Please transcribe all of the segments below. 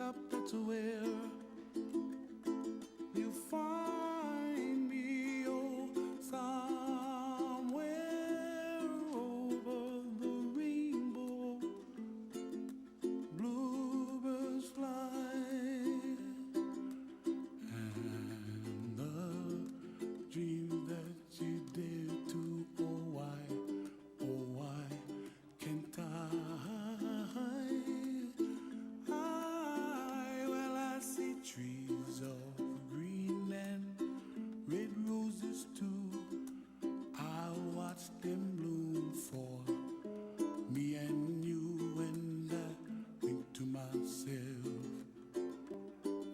top, that's where you find me. Oh, somewhere over the rainbow, bluebirds fly, and the dream that you dare to. Oh why can't well, I see trees of green and red roses too. I watch them bloom for me and you, and I think to myself,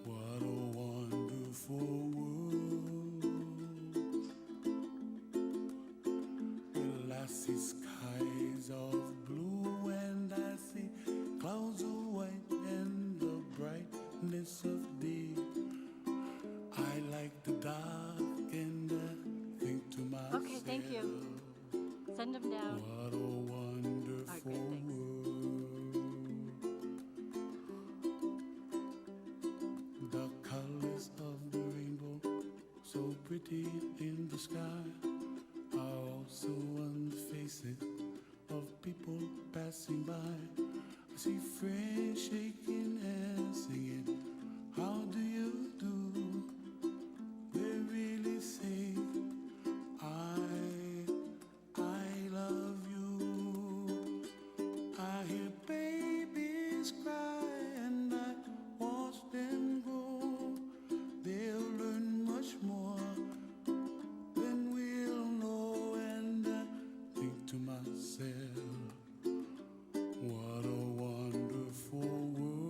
what a wonderful world. Well, I see skies of blue and I see clouds of white and the brightness of day. I like the dark and I think to myself, Okay, thank you. Send them down. what a wonderful world. The colors of the rainbow, so pretty in the sky, are also on the faces of people passing by. I see friends shaking hands, singing, how do you do? They really say, I love you. I hear babies cry and I watch them grow. They'll learn much more than we'll know, and I think to myself, what a wonderful world.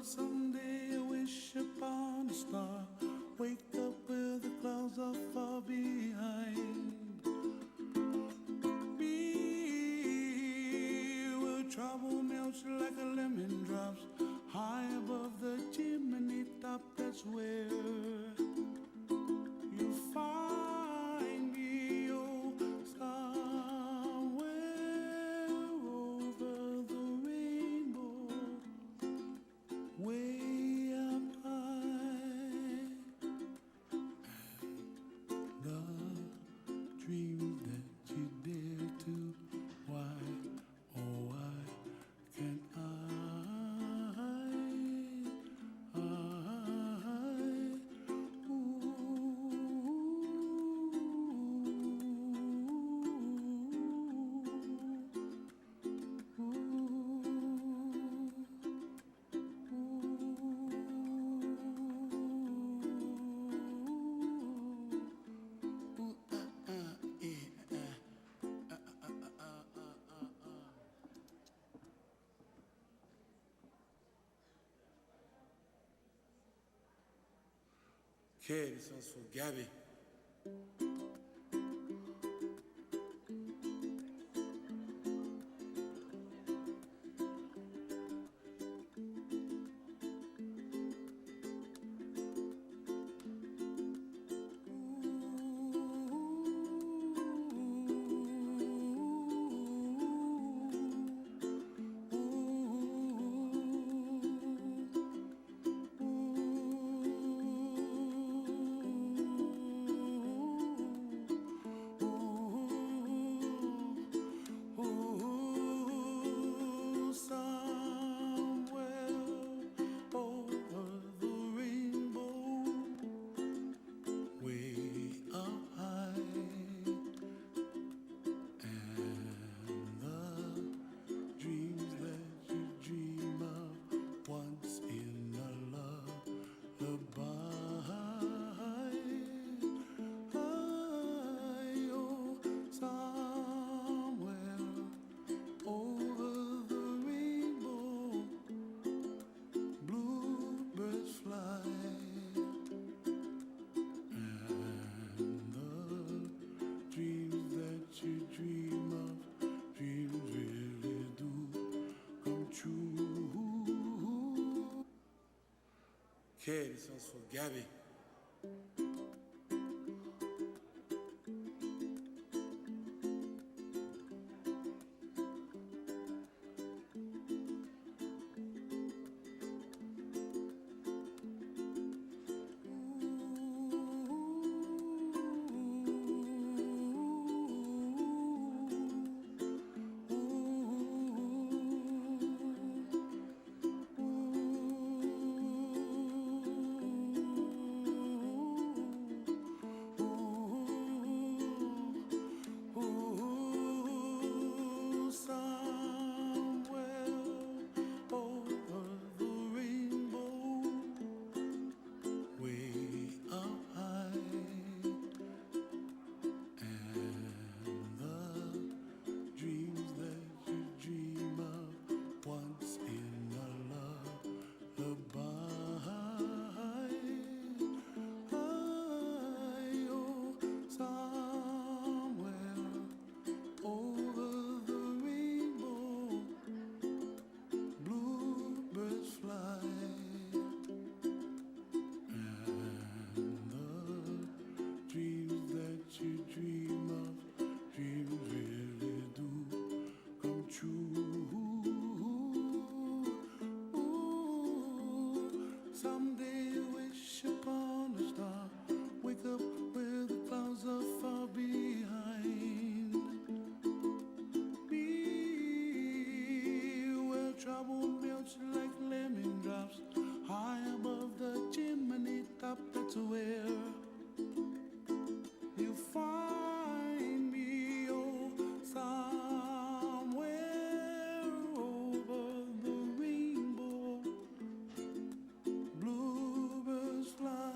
Someday I wish upon a star, wake up where the clouds are far behind me, where trouble melts like a lemon drops high above the chimney top. That's where you find me. Oh, somewhere over the rainbow, way up high, the dreams that you dare to. Why, oh why can't Okay, this one's for Gabby. Okay, this one's for Gabby. trouble melts like lemon drops high above the chimney top. That's where you find me, oh, somewhere over the rainbow. Bluebirds fly,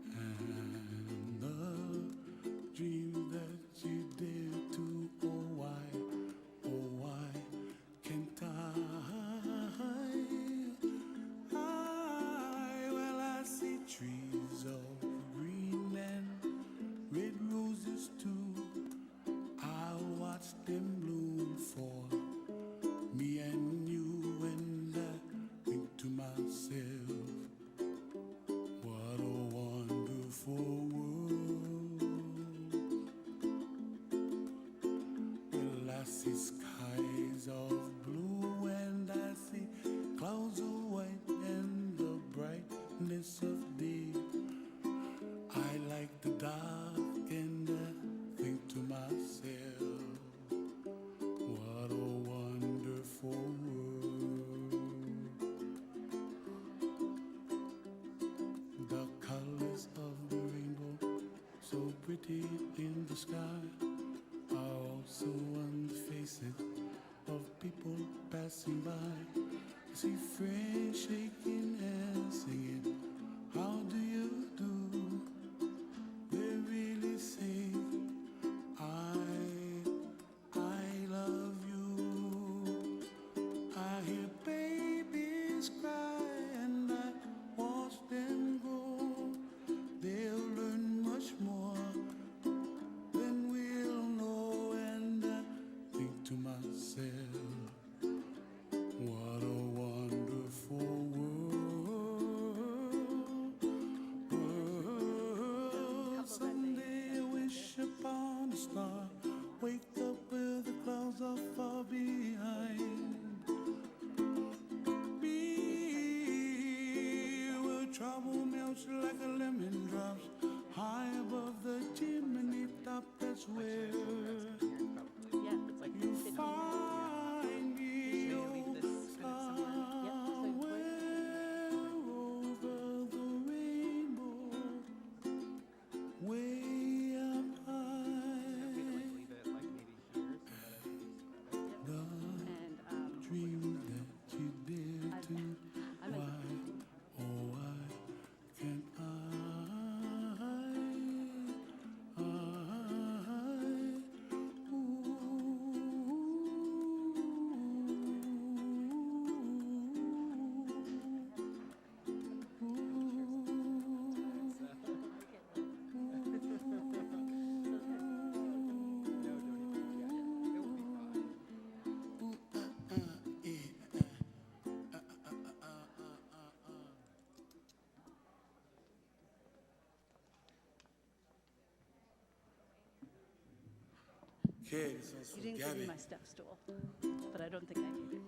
and the dream that you dare to, oh why can't well, I see trees of green and red roses too. I watch them bloom for me and you, and I think to myself, what a wonderful world. Well, I see skies of blue and I see clouds of white and the brightness of day. I like the dark and I think to myself, what a wonderful world. The colors of the rainbow, so pretty in the sky, are also on the faces of people passing by. I see friends shaking and singing, how do you do? They really say, I love you. I hear babies cry and I watch them grow. They'll learn much more than we'll know, and I think to myself, what a wonderful world. Someday I wish upon a star, wake up where the clouds are far behind me, where trouble melts like a lemon drops high above the chimney top. That's where Yeah, it's like you city. find me, oh, somewhere over the rainbow, way up high. The And dream that you dare to, I'm why, in, oh why can't Okay, this one's you for didn't give me Gabby. my step stool, but I don't think I need it.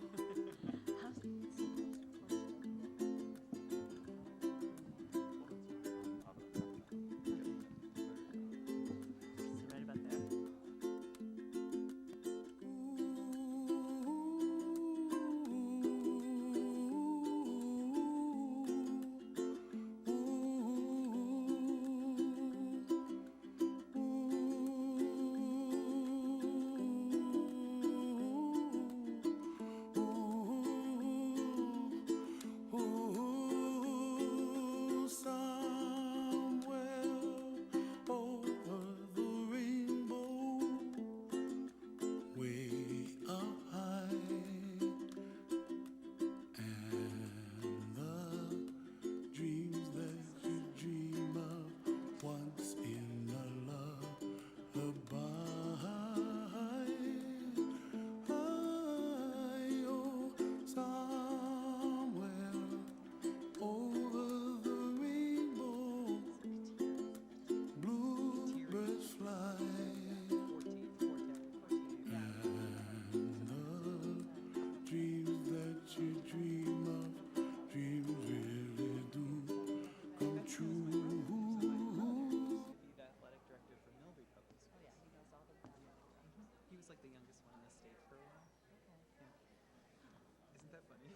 How's right about there. Ooh,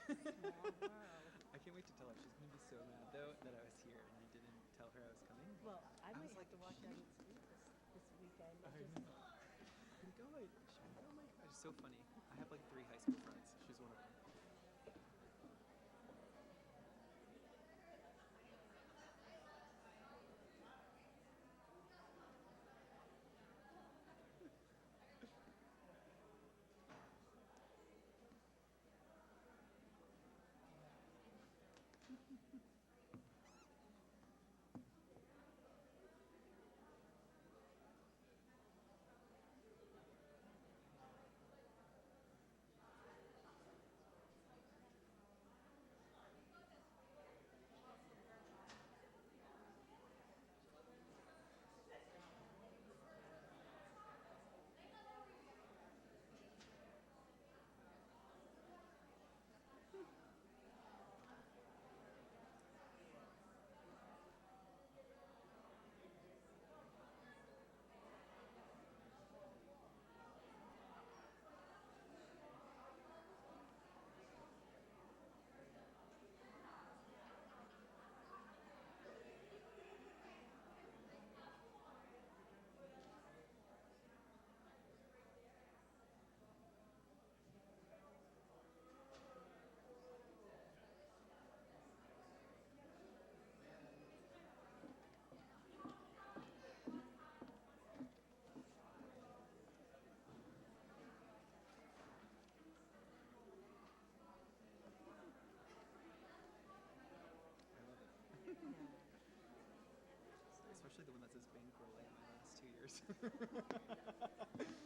Small world. I can't wait to tell her. She's gonna be so mad though that I was here and I didn't tell her I was coming. Well, I I might was have like, to walk she- down the street this weekend. I And know. Oh my god. She's like, oh my god. It's so funny. I have like 3 high school friends. She's one of them. I love it. yeah. Especially the one that says bankrolling in the last 2 years.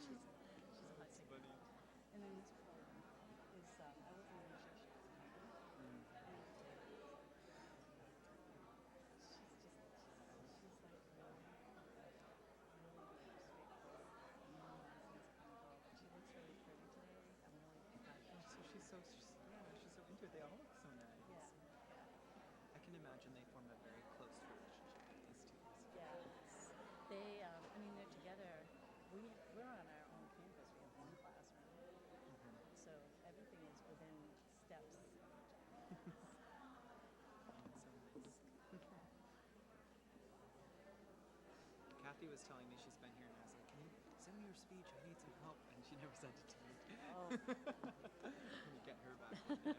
She's a hot It's chick. funny. And then this poor one is, I wasn't even sure she was pregnant. Mm. And she's like really, really bittersweet. Nice kind of girl. But she looks really pretty today. I'm really excited. Oh, so she's so into it. They all look so nice. Yeah, I can imagine they form a very close relationship with these students. yeah. They, I mean, they're together. We're on our own campus. We have one classroom, Mhm. so everything is within steps of each other. Oh, it's so nice. Kathy was telling me she's been here, and I was like, "Can you send me your speech? I need some help." And she never sent it to me. Oh, Let me get her back one day.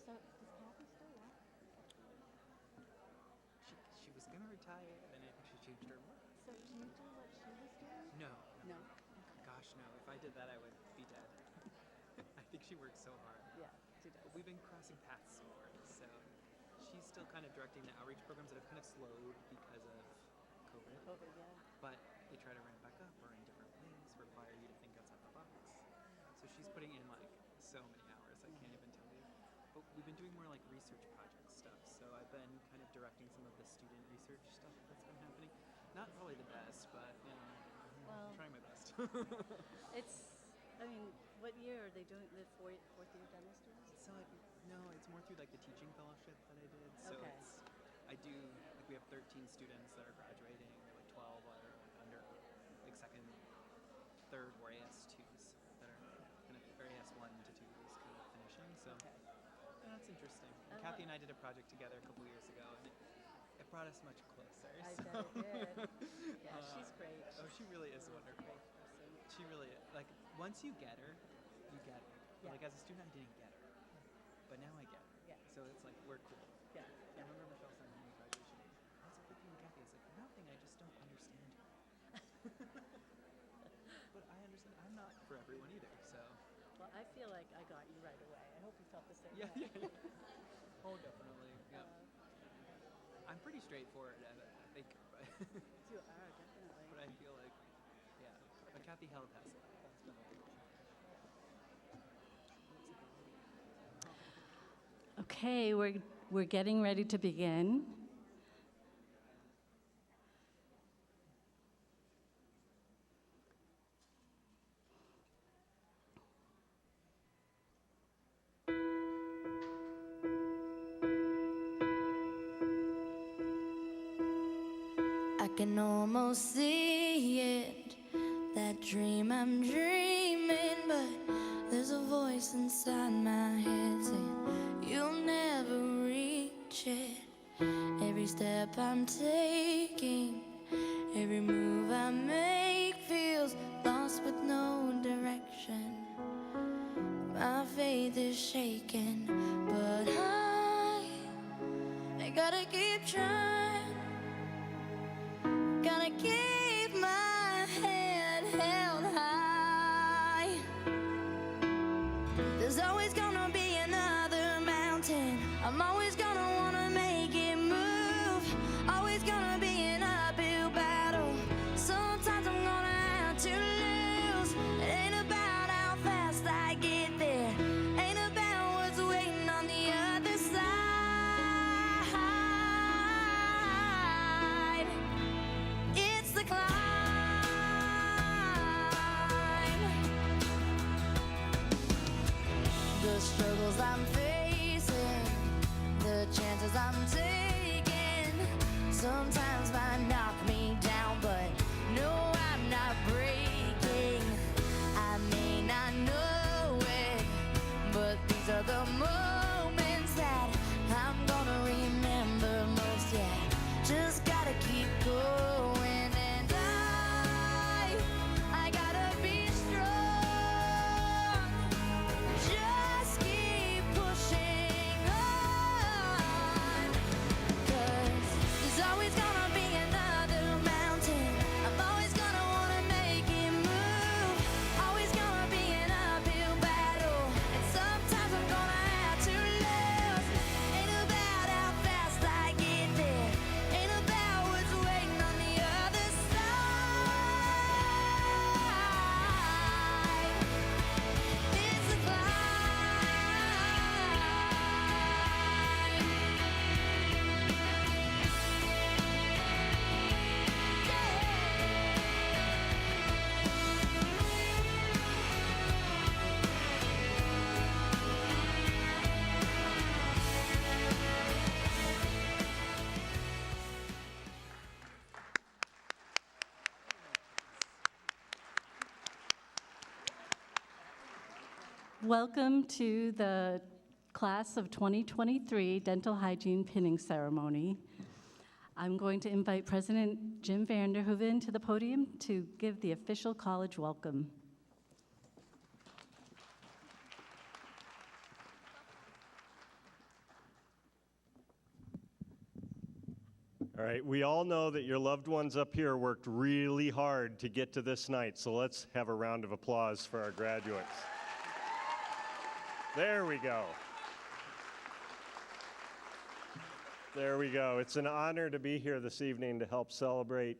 so does Kathy still work? She was gonna retire, then I think she changed her mind. So do you do what she was doing? No. No. Gosh, no. If I did that, I would be dead. I think she works so hard. Yeah, she does. But we've been crossing paths more, so she's still kind of directing the outreach programs that have kind of slowed because of COVID. COVID, yeah. But they try to ramp back up or in different ways require you to think outside the box. So she's putting in like so many hours, I can't even tell you. But we've been doing more like research project stuff. So I've been kind of directing some of the student research stuff that's been happening. Not probably the best, but you know, Well, I'm trying my best. it's, I mean, what year are they doing the fourth year dentistry? So like, no, it's more through like the teaching fellowship that I did. So Okay. I do like we have 13 students that are graduating, or like 12 that are like under like second, third, or AS2s that are kind of or AS1 to 2 is kind of finishing. So Okay. yeah, that's interesting. I And Kathy lo- and I did a project together a couple years ago, and it brought us much closer. I so. bet it did. Yeah, she's great. Oh, she really is She's a wonderful. great person. She really is. Like, once you get her, you get her. But, Yeah. like, as a student, I didn't get her. But now I get her. Yeah. So it's like, we're cool. Yeah. I remember Michelle saying in graduation, "What's up with you and Kathy?" I was like, "Nothing, I just don't understand her." But I understand, I'm not for everyone either, so. Well, I feel like I got you right away. I hope you felt the same Yeah, way. yeah. Oh, definitely. Yeah. I'm pretty straightforward, I think. You are, definitely. But I feel like, yeah. But Kathy held has it. That's been a big Okay, we're getting ready to begin. I can almost see it, that dream I'm dreaming, but there's a voice inside my head saying you'll never reach it. Every step I'm taking, every move I make feels lost with no direction. My faith is shaken, but I gotta keep trying. Gotta keep my head held high. There's always gonna be another mountain. I'm always gonna wanna make it move. Always gonna be an uphill battle. Sometimes I'm gonna have to lose. It ain't about how fast I get there. Ain't about what's waiting on the other side. It's the climb. The struggles I'm facing, the chances I'm taking, sometimes might knock me down, but no, I'm not breaking. I may not know it, but these are the moments that I'm gonna remember most. Yeah, just gotta keep going, and I gotta be strong. Just keep pushing on, 'cause there's always gonna be another mountain. I'm always gonna wanna make it move. Always gonna be an uphill battle, and sometimes I'm gonna have to lose. Ain't about how fast I get there. Ain't about what's waiting on the other side. It's a climb. Welcome to the class of 2023 Dental Hygiene Pinning Ceremony. I'm going to invite President Jim Vanderhoeven to the podium to give the official college welcome. All right, we all know that your loved ones up here worked really hard to get to this night, so let's have a round of applause for our graduates. There we go. There we go. It's an honor to be here this evening to help celebrate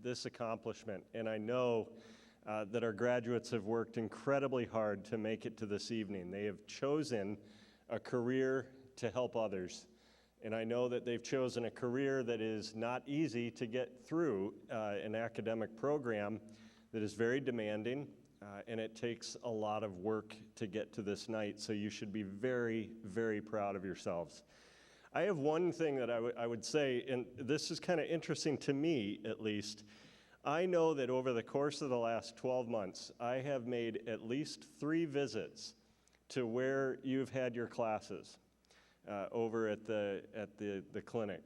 this accomplishment, and I know that our graduates have worked incredibly hard to make it to this evening. They have chosen a career to help others. And I know that they've chosen a career that is not easy to get through, an academic program that is very demanding, and it takes a lot of work to get to this night. So you should be very, very proud of yourselves. I have one thing that I would say, and this is kind of interesting to me at least. I know that over the course of the last 12 months, I have made at least 3 visits to where you've had your classes. Over at the clinic.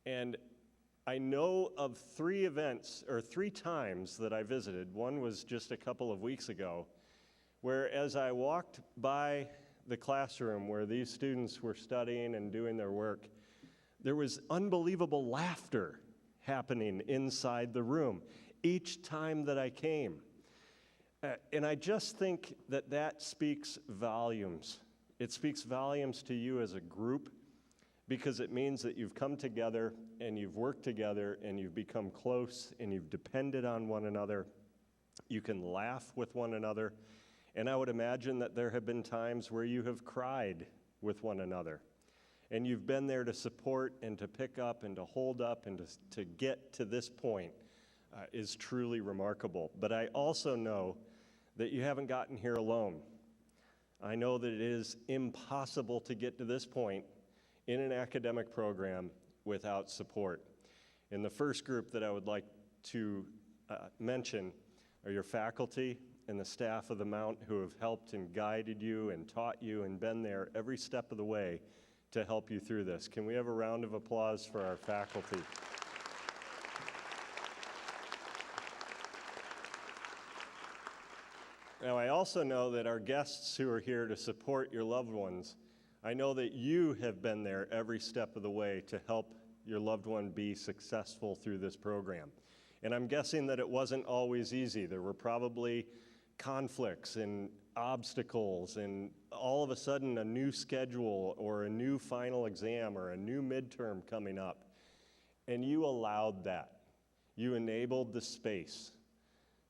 And I know of 3 events, or 3 times that I visited. One was just a couple of weeks ago, where as I walked by the classroom where these students were studying and doing their work, there was unbelievable laughter happening inside the room each time that I came. And I just think that that speaks volumes. It speaks volumes to you as a group, because it means that you've come together and you've worked together and you've become close and you've depended on one another. You can laugh with one another. And I would imagine that there have been times where you have cried with one another. And you've been there to support and to pick up and to hold up and to get to this point is truly remarkable. But I also know that you haven't gotten here alone. I know that it is impossible to get to this point in an academic program without support. And the first group that I would like to mention are your faculty and the staff of the Mount, who have helped and guided you and taught you and been there every step of the way to help you through this. Can we have a round of applause for our faculty? Now, I also know that our guests who are here to support your loved ones, I know that you have been there every step of the way to help your loved one be successful through this program. And I'm guessing that it wasn't always easy. There were probably conflicts and obstacles and all of a sudden a new schedule or a new final exam or a new midterm coming up. And you allowed that. You enabled the space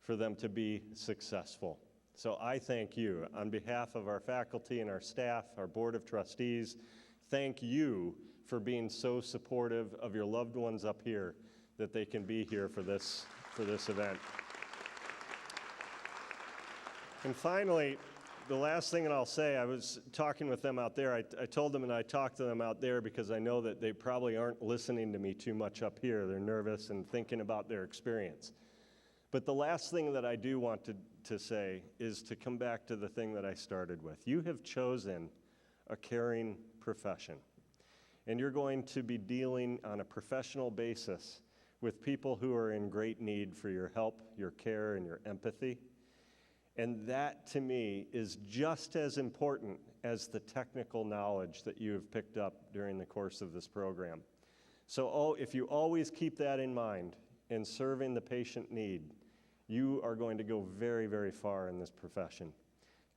for them to be successful. So I thank you. On behalf of our faculty and our staff, our Board of Trustees, thank you for being so supportive of your loved ones up here that they can be here for this event. And finally, the last thing that I'll say, I was talking with them out there. I told them and I talked to them out there because I know that they probably aren't listening to me too much up here. They're nervous and thinking about their experience. But the last thing that I do want to say is to come back to the thing that I started with. You have chosen a caring profession, and you're going to be dealing on a professional basis with people who are in great need for your help, your care, and your empathy. And that, to me, is just as important as the technical knowledge that you have picked up during the course of this program. So if you always keep that in mind in serving the patient need, you are going to go very, very far in this profession.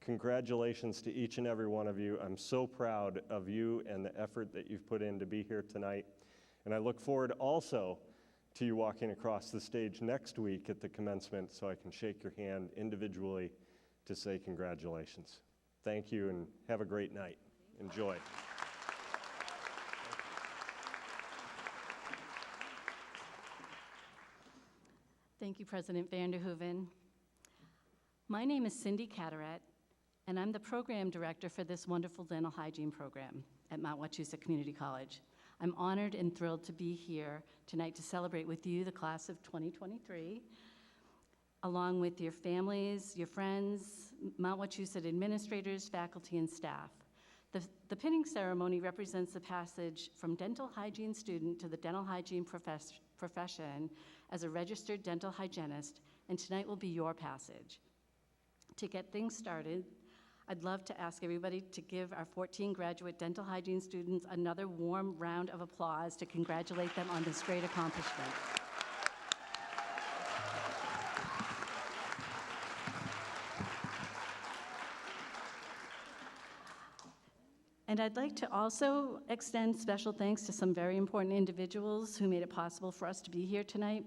Congratulations to each and every one of you. I'm so proud of you and the effort that you've put in to be here tonight. And I look forward also to you walking across the stage next week at the commencement so I can shake your hand individually to say congratulations. Thank you and have a great night. Enjoy. Thank you, President Vanderhoeven. My name is Cindy Cataract, and I'm the program director for this wonderful dental hygiene program at Mount Wachusett Community College. I'm honored and thrilled to be here tonight to celebrate with you the class of 2023, along with your families, your friends, Mount Wachusett administrators, faculty, and staff. The pinning ceremony represents the passage from dental hygiene student to the dental hygiene profession as a registered dental hygienist, and tonight will be your passage. To get things started, I'd love to ask everybody to give our 14 graduate dental hygiene students another warm round of applause to congratulate them on this great accomplishment. And I'd like to also extend special thanks to some very important individuals who made it possible for us to be here tonight.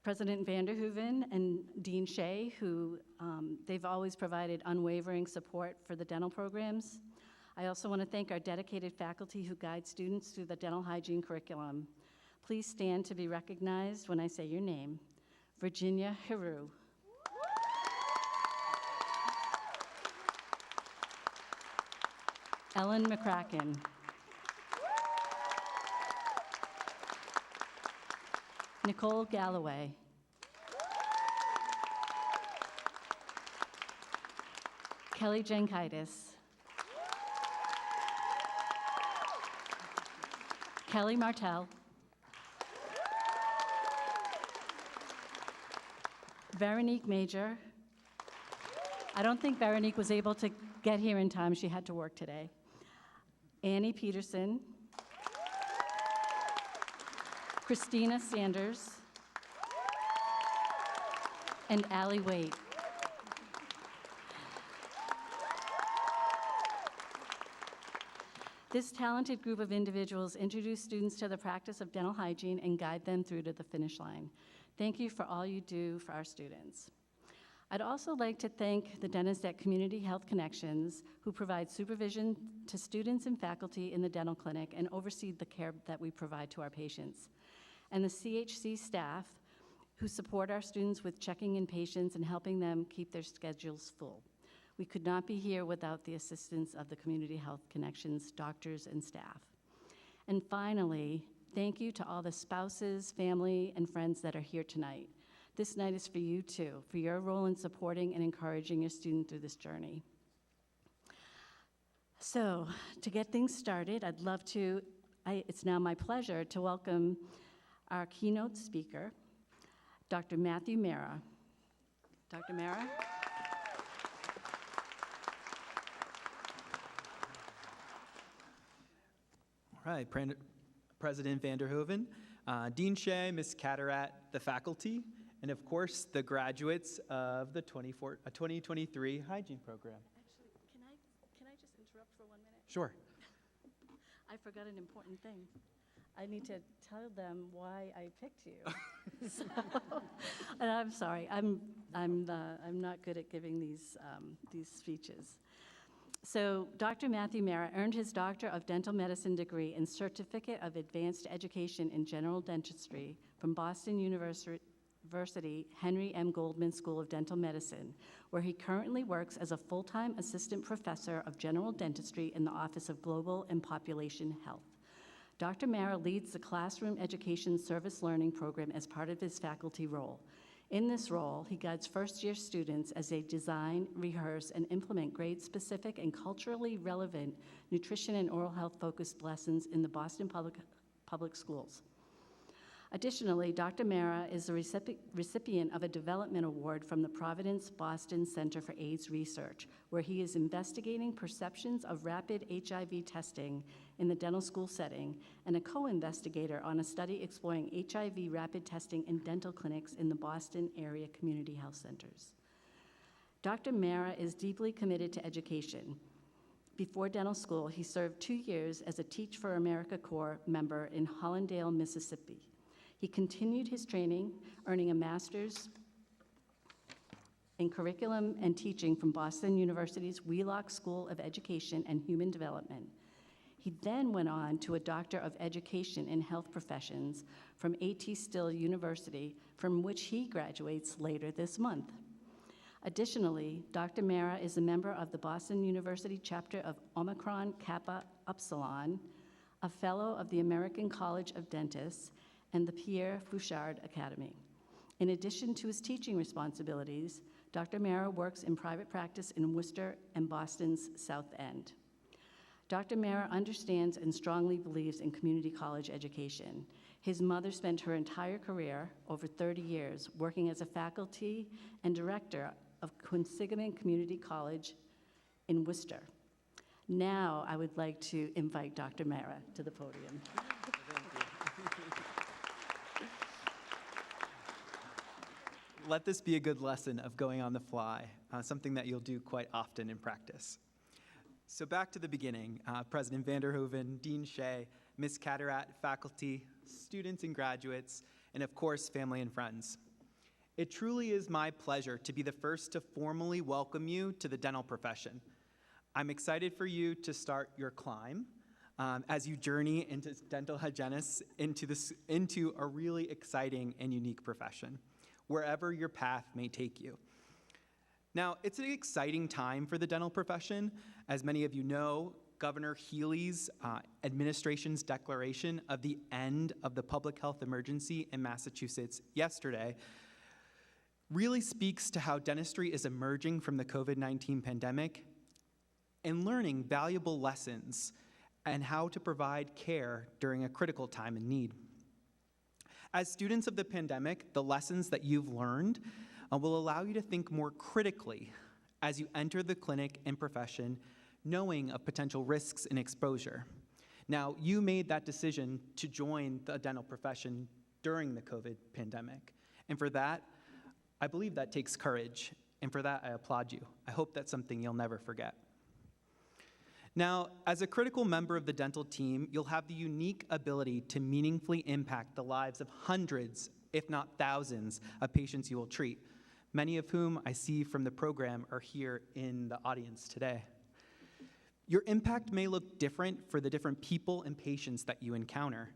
President Vanderhoeven and Dean Shea, who they've always provided unwavering support for the dental programs. I also want to thank our dedicated faculty who guide students through the dental hygiene curriculum. Please stand to be recognized when I say your name. Virginia Heroux. Ellen McCracken. Nicole Galloway. Kelly Jenkaitis. Kelly Martell, Veronique Major. I don't think Veronique was able to get here in time. She had to work today. Annie Peterson, Christina Sanders, and Allie Waite. This talented group of individuals introduce students to the practice of dental hygiene and guide them through to the finish line. Thank you for all you do for our students. I'd also like to thank the dentists at Community Health Connections who provide supervision to students and faculty in the dental clinic and oversee the care that we provide to our patients. And the CHC staff who support our students with checking in patients and helping them keep their schedules full. We could not be here without the assistance of the Community Health Connections doctors and staff. And finally, thank you to all the spouses, family, and friends that are here tonight. This night is for you too, for your role in supporting and encouraging your student through this journey. So, to get things started, it's now my pleasure to welcome our keynote speaker, Dr. Matthew Mara. Dr. Mara? All right, President Vanderhoeven, Dean Shea, Ms. Catterat, the faculty, and of course, the graduates of the 2023 hygiene program. Actually, can I just interrupt for 1 minute? Sure. I forgot an important thing. I need to tell them why I picked you. And I'm sorry, I'm not good at giving these speeches. So Dr. Matthew Mara earned his Doctor of Dental Medicine degree and Certificate of Advanced Education in General Dentistry from Boston University Henry M. Goldman School of Dental Medicine, where he currently works as a full-time assistant professor of general dentistry in the Office of Global and Population Health. Dr. Mara leads the Classroom Education Service Learning Program as part of his faculty role. In this role, he guides first-year students as they design, rehearse, and implement grade-specific and culturally relevant nutrition and oral health-focused lessons in the Boston Public Schools. Additionally, Dr. Mara is the recipient of a development award from the Providence Boston Center for AIDS Research, where he is investigating perceptions of rapid HIV testing in the dental school setting, and a co-investigator on a study exploring HIV rapid testing in dental clinics in the Boston area community health centers. Dr. Mara is deeply committed to education. Before dental school, he served 2 years as a Teach for America Corps member in Hollandale, Mississippi. He continued his training, earning a master's in curriculum and teaching from Boston University's Wheelock School of Education and Human Development. He then went on to a Doctor of Education in Health Professions from A.T. Still University, from which he graduates later this month. Additionally, Dr. Mara is a member of the Boston University chapter of Omicron Kappa Upsilon, a fellow of the American College of Dentists, and the Pierre Fouchard Academy. In addition to his teaching responsibilities, Dr. Mara works in private practice in Worcester and Boston's South End. Dr. Mara understands and strongly believes in community college education. His mother spent her entire career, over 30 years, working as a faculty and director of Quinsigamond Community College in Worcester. Now I would like to invite Dr. Mara to the podium. Let this be a good lesson of going on the fly, something that you'll do quite often in practice. So back to the beginning, President Vanderhoeven, Dean Shea, Ms. Catterat, faculty, students and graduates, and of course, family and friends. It truly is my pleasure to be the first to formally welcome you to the dental profession. I'm excited for you to start your climb as you journey into dental hygienists into a really exciting and unique profession, wherever your path may take you. Now, it's an exciting time for the dental profession. As many of you know, Governor Healy's administration's declaration of the end of the public health emergency in Massachusetts yesterday really speaks to how dentistry is emerging from the COVID-19 pandemic and learning valuable lessons and how to provide care during a critical time in need. As students of the pandemic, the lessons that you've learned will allow you to think more critically as you enter the clinic and profession, knowing of potential risks and exposure. Now, you made that decision to join the dental profession during the COVID pandemic, and for that, I believe that takes courage, and for that, I applaud you. I hope that's something you'll never forget. Now, as a critical member of the dental team, you'll have the unique ability to meaningfully impact the lives of hundreds, if not thousands, of patients you will treat, many of whom I see from the program are here in the audience today. Your impact may look different for the different people and patients that you encounter.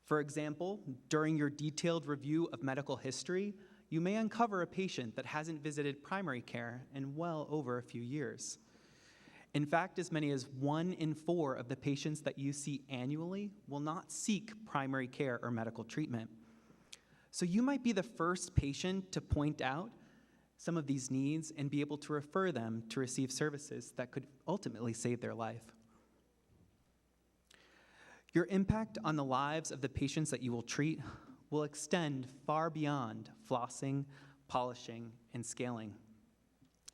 For example, during your detailed review of medical history, you may uncover a patient that hasn't visited primary care in well over a few years. In fact, as many as 1 in 4 of the patients that you see annually will not seek primary care or medical treatment. So you might be the first patient to point out some of these needs and be able to refer them to receive services that could ultimately save their life. Your impact on the lives of the patients that you will treat will extend far beyond flossing, polishing, and scaling.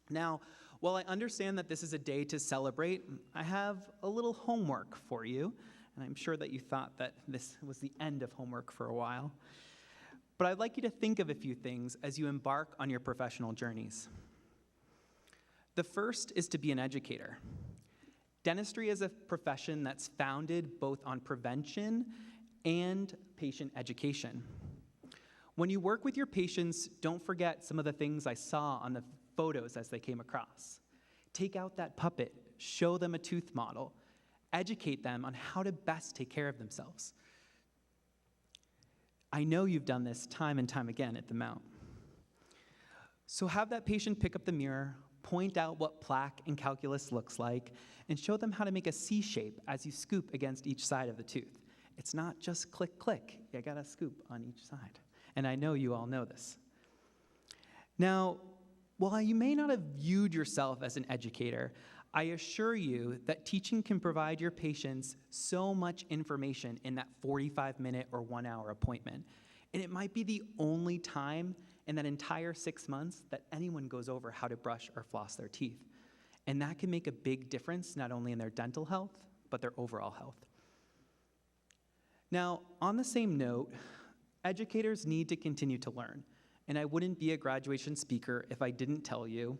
Now, while I understand that this is a day to celebrate, I have a little homework for you, and I'm sure that you thought that this was the end of homework for a while. But I'd like you to think of a few things as you embark on your professional journeys. The first is to be an educator. Dentistry is a profession that's founded both on prevention and patient education. When you work with your patients, don't forget some of the things I saw on the photos as they came across. Take out that puppet, show them a tooth model, educate them on how to best take care of themselves. I know you've done this time and time again at the Mount. So have that patient pick up the mirror, point out what plaque and calculus looks like, and show them how to make a C shape as you scoop against each side of the tooth. It's not just click, click. You gotta scoop on each side. And I know you all know this. Now, while you may not have viewed yourself as an educator, I assure you that teaching can provide your patients so much information in that 45-minute or 1-hour appointment. And it might be the only time in that entire 6 months that anyone goes over how to brush or floss their teeth. And that can make a big difference not only in their dental health, but their overall health. Now, on the same note, educators need to continue to learn. And I wouldn't be a graduation speaker if I didn't tell you,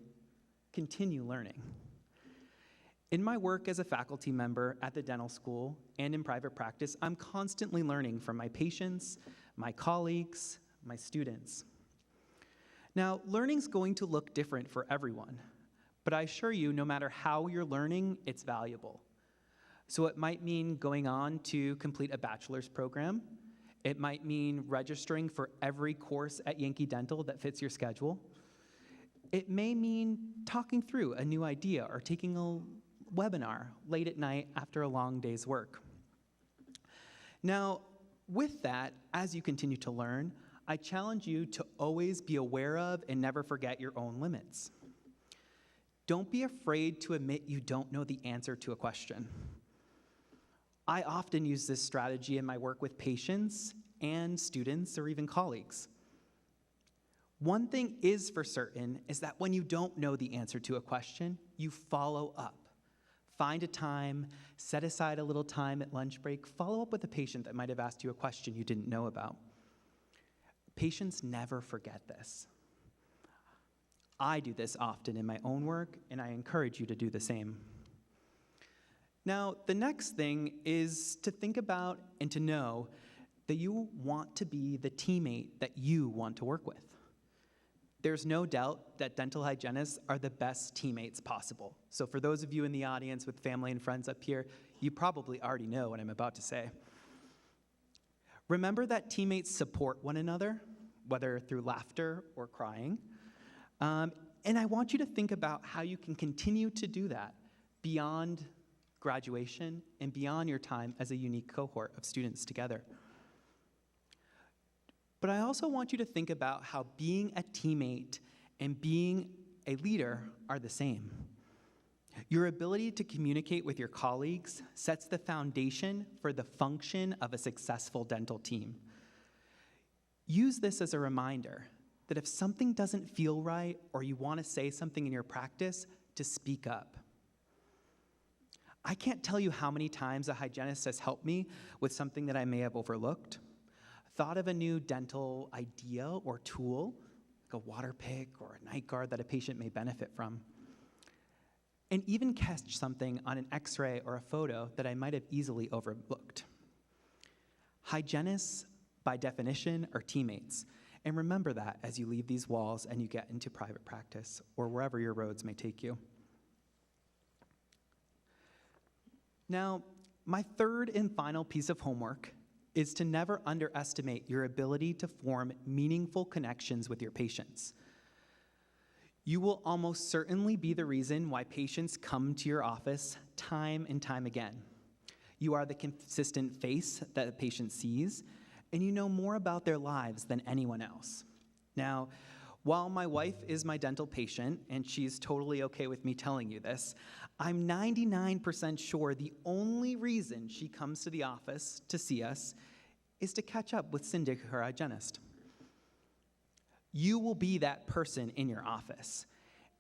continue learning. In my work as a faculty member at the dental school and in private practice, I'm constantly learning from my patients, my colleagues, my students. Now, learning's going to look different for everyone, but I assure you, no matter how you're learning, it's valuable. So it might mean going on to complete a bachelor's program. It might mean registering for every course at Yankee Dental that fits your schedule. It may mean talking through a new idea or taking a webinar late at night after a long day's work. Now, with that, as you continue to learn, I challenge you to always be aware of and never forget your own limits. Don't be afraid to admit you don't know the answer to a question. I often use this strategy in my work with patients and students or even colleagues. One thing is for certain is that when you don't know the answer to a question, you follow up. Find a time, set aside a little time at lunch break, follow up with a patient that might have asked you a question you didn't know about. Patients never forget this. I do this often in my own work, and I encourage you to do the same. Now, the next thing is to think about and to know that you want to be the teammate that you want to work with. There's no doubt that dental hygienists are the best teammates possible. So for those of you in the audience with family and friends up here, you probably already know what I'm about to say. Remember that teammates support one another, whether through laughter or crying. And I want you to think about how you can continue to do that beyond graduation and beyond your time as a unique cohort of students together. But I also want you to think about how being a teammate and being a leader are the same. Your ability to communicate with your colleagues sets the foundation for the function of a successful dental team. Use this as a reminder that if something doesn't feel right or you want to say something in your practice, to speak up. I can't tell you how many times a hygienist has helped me with something that I may have overlooked, thought of a new dental idea or tool, like a water pick or a night guard that a patient may benefit from, and even catch something on an x-ray or a photo that I might have easily overlooked. Hygienists, by definition, are teammates, and remember that as you leave these walls and you get into private practice or wherever your roads may take you. Now, my third and final piece of homework is to never underestimate your ability to form meaningful connections with your patients. You will almost certainly be the reason why patients come to your office time and time again. You are the consistent face that a patient sees, and you know more about their lives than anyone else. Now, while my wife is my dental patient, and she's totally okay with me telling you this, I'm 99% sure the only reason she comes to the office to see us is to catch up with Cindy, her hygienist. You will be that person in your office.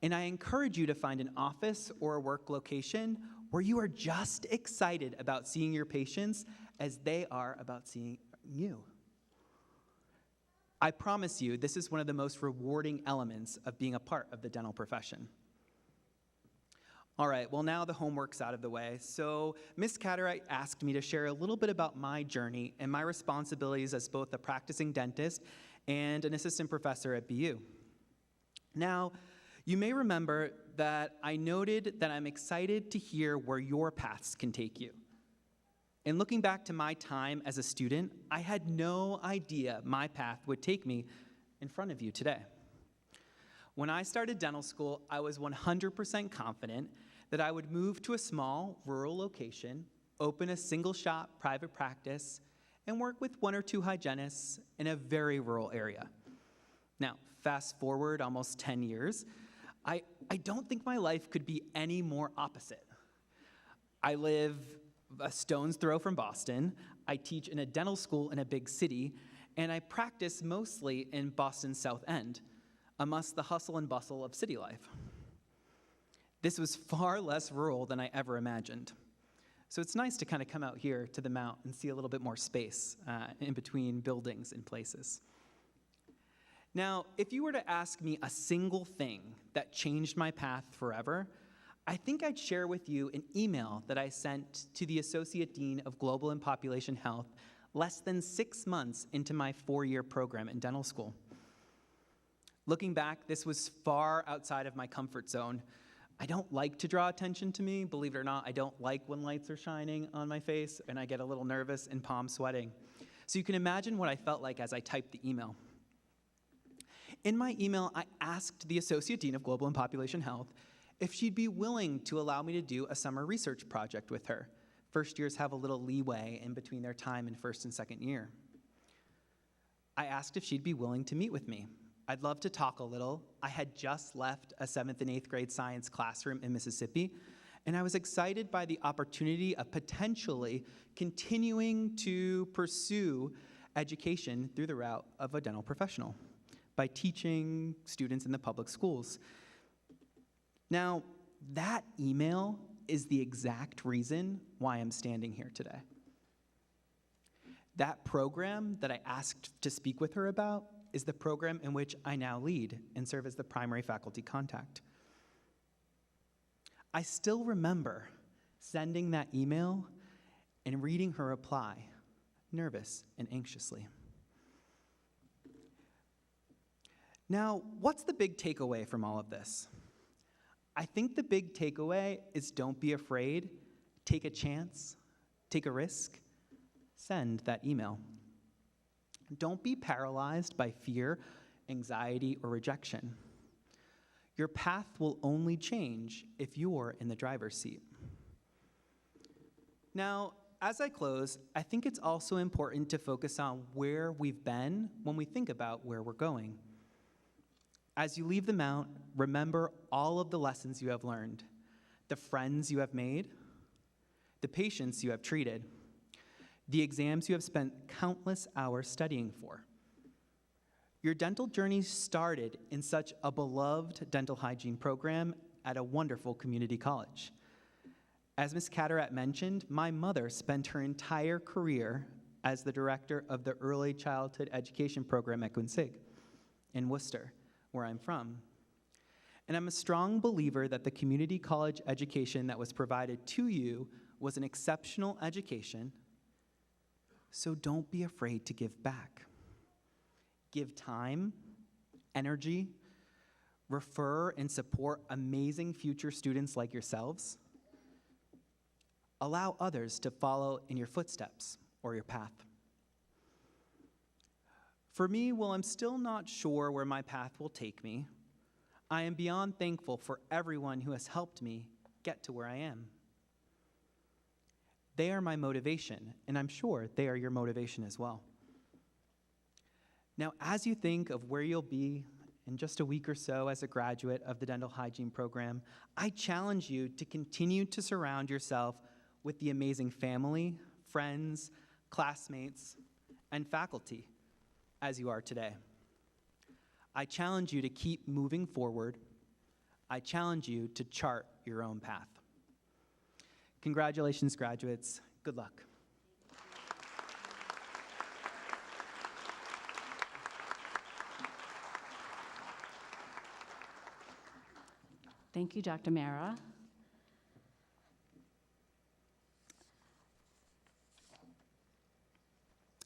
And I encourage you to find an office or a work location where you are just excited about seeing your patients as they are about seeing you. I promise you, this is one of the most rewarding elements of being a part of the dental profession. All right, well, now the homework's out of the way. So Ms. Catteright asked me to share a little bit about my journey and my responsibilities as both a practicing dentist and an assistant professor at BU. Now, you may remember that I noted that I'm excited to hear where your paths can take you. And looking back to my time as a student, I had no idea my path would take me in front of you today. When I started dental school, I was 100% confident that I would move to a small rural location, open a single shop private practice, and work with one or two hygienists in a very rural area. Now, fast forward almost 10 years, I don't think my life could be any more opposite. I live a stone's throw from Boston, I teach in a dental school in a big city, and I practice mostly in Boston's South End, amongst the hustle and bustle of city life. This was far less rural than I ever imagined. So it's nice to kind of come out here to the Mount and see a little bit more space in between buildings and places. Now, if you were to ask me a single thing that changed my path forever, I think I'd share with you an email that I sent to the Associate Dean of Global and Population Health less than 6 months into my 4-year program in dental school. Looking back, this was far outside of my comfort zone. I don't like to draw attention to me. Believe it or not, I don't like when lights are shining on my face, and I get a little nervous and palm sweating. So you can imagine what I felt like as I typed the email. In my email, I asked the Associate Dean of Global and Population Health if she'd be willing to allow me to do a summer research project with her. First years have a little leeway in between their time in first and second year. I asked if she'd be willing to meet with me. I'd love to talk a little. I had just left a 7th and 8th grade science classroom in Mississippi, and I was excited by the opportunity of potentially continuing to pursue education through the route of a dental professional by teaching students in the public schools. Now, that email is the exact reason why I'm standing here today. That program that I asked to speak with her about is the program in which I now lead and serve as the primary faculty contact. I still remember sending that email and reading her reply, nervous and anxiously. Now, what's the big takeaway from all of this? I think the big takeaway is don't be afraid, take a chance, take a risk, send that email. Don't be paralyzed by fear, anxiety, or rejection. Your path will only change if you're in the driver's seat. Now, as I close, I think it's also important to focus on where we've been when we think about where we're going. As you leave the Mount, remember all of the lessons you have learned, the friends you have made, the patients you have treated, the exams you have spent countless hours studying for. Your dental journey started in such a beloved dental hygiene program at a wonderful community college. As Ms. Catterat mentioned, my mother spent her entire career as the director of the Early Childhood Education Program at Quincy in Worcester, where I'm from. And I'm a strong believer that the community college education that was provided to you was an exceptional education, so don't be afraid to give back. Give time, energy, refer and support amazing future students like yourselves. Allow others to follow in your footsteps or your path. For me, while I'm still not sure where my path will take me, I am beyond thankful for everyone who has helped me get to where I am. They are my motivation, and I'm sure they are your motivation as well. Now, as you think of where you'll be in just a week or so as a graduate of the dental hygiene program, I challenge you to continue to surround yourself with the amazing family, friends, classmates, and faculty as you are today. I challenge you to keep moving forward. I challenge you to chart your own path. Congratulations, graduates. Good luck. Thank you, Dr. Mara.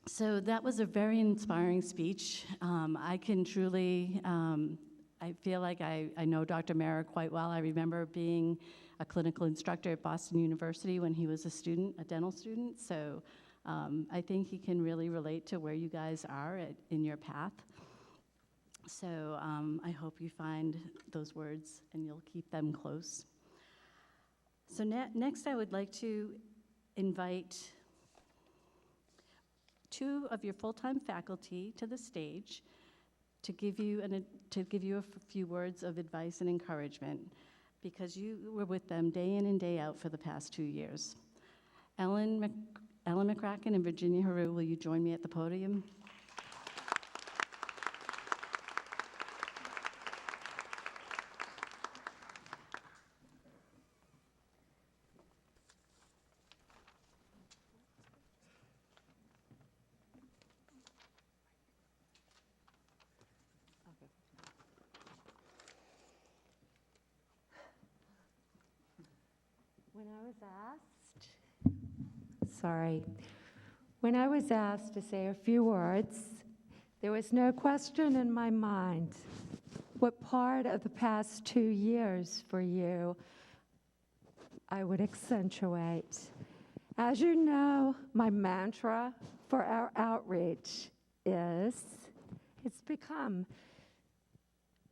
So that was a very inspiring speech. I can truly, I feel like I know Dr. Mara quite well. I remember being a clinical instructor at Boston University when he was a student, a dental student. So I think he can really relate to where you guys are in your path. So I hope you find those words and you'll keep them close. So next I would like to invite two of your full-time faculty to the stage to give you a few words of advice and encouragement, because you were with them day in and day out for the past 2 years. Ellen McCracken and Virginia Haru, will you join me at the podium? When I was asked to say a few words, there was no question in my mind what part of the past 2 years for you I would accentuate. As you know, my mantra for our outreach it's become,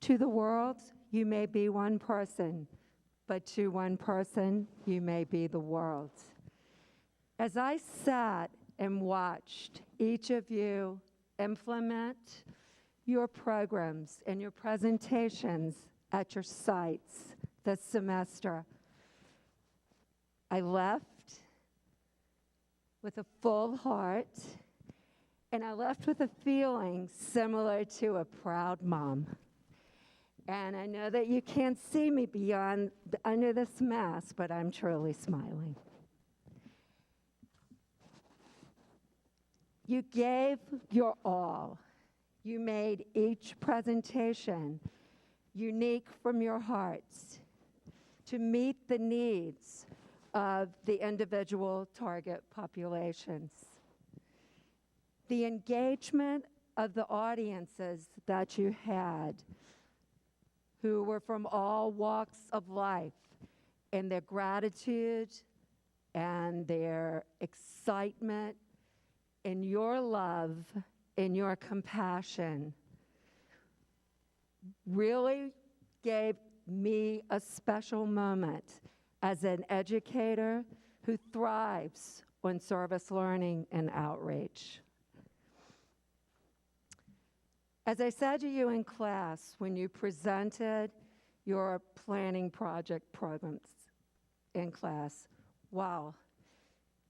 to the world, you may be one person, but to one person, you may be the world. As I sat and watched each of you implement your programs and your presentations at your sites this semester, I left with a full heart, and I left with a feeling similar to a proud mom. And I know that you can't see me under this mask, but I'm truly smiling. You gave your all. You made each presentation unique from your hearts to meet the needs of the individual target populations. The engagement of the audiences that you had, who were from all walks of life, and their gratitude and their excitement and your love and your compassion really gave me a special moment as an educator who thrives on service learning and outreach. As I said to you in class when you presented your planning project programs, in class. Wow,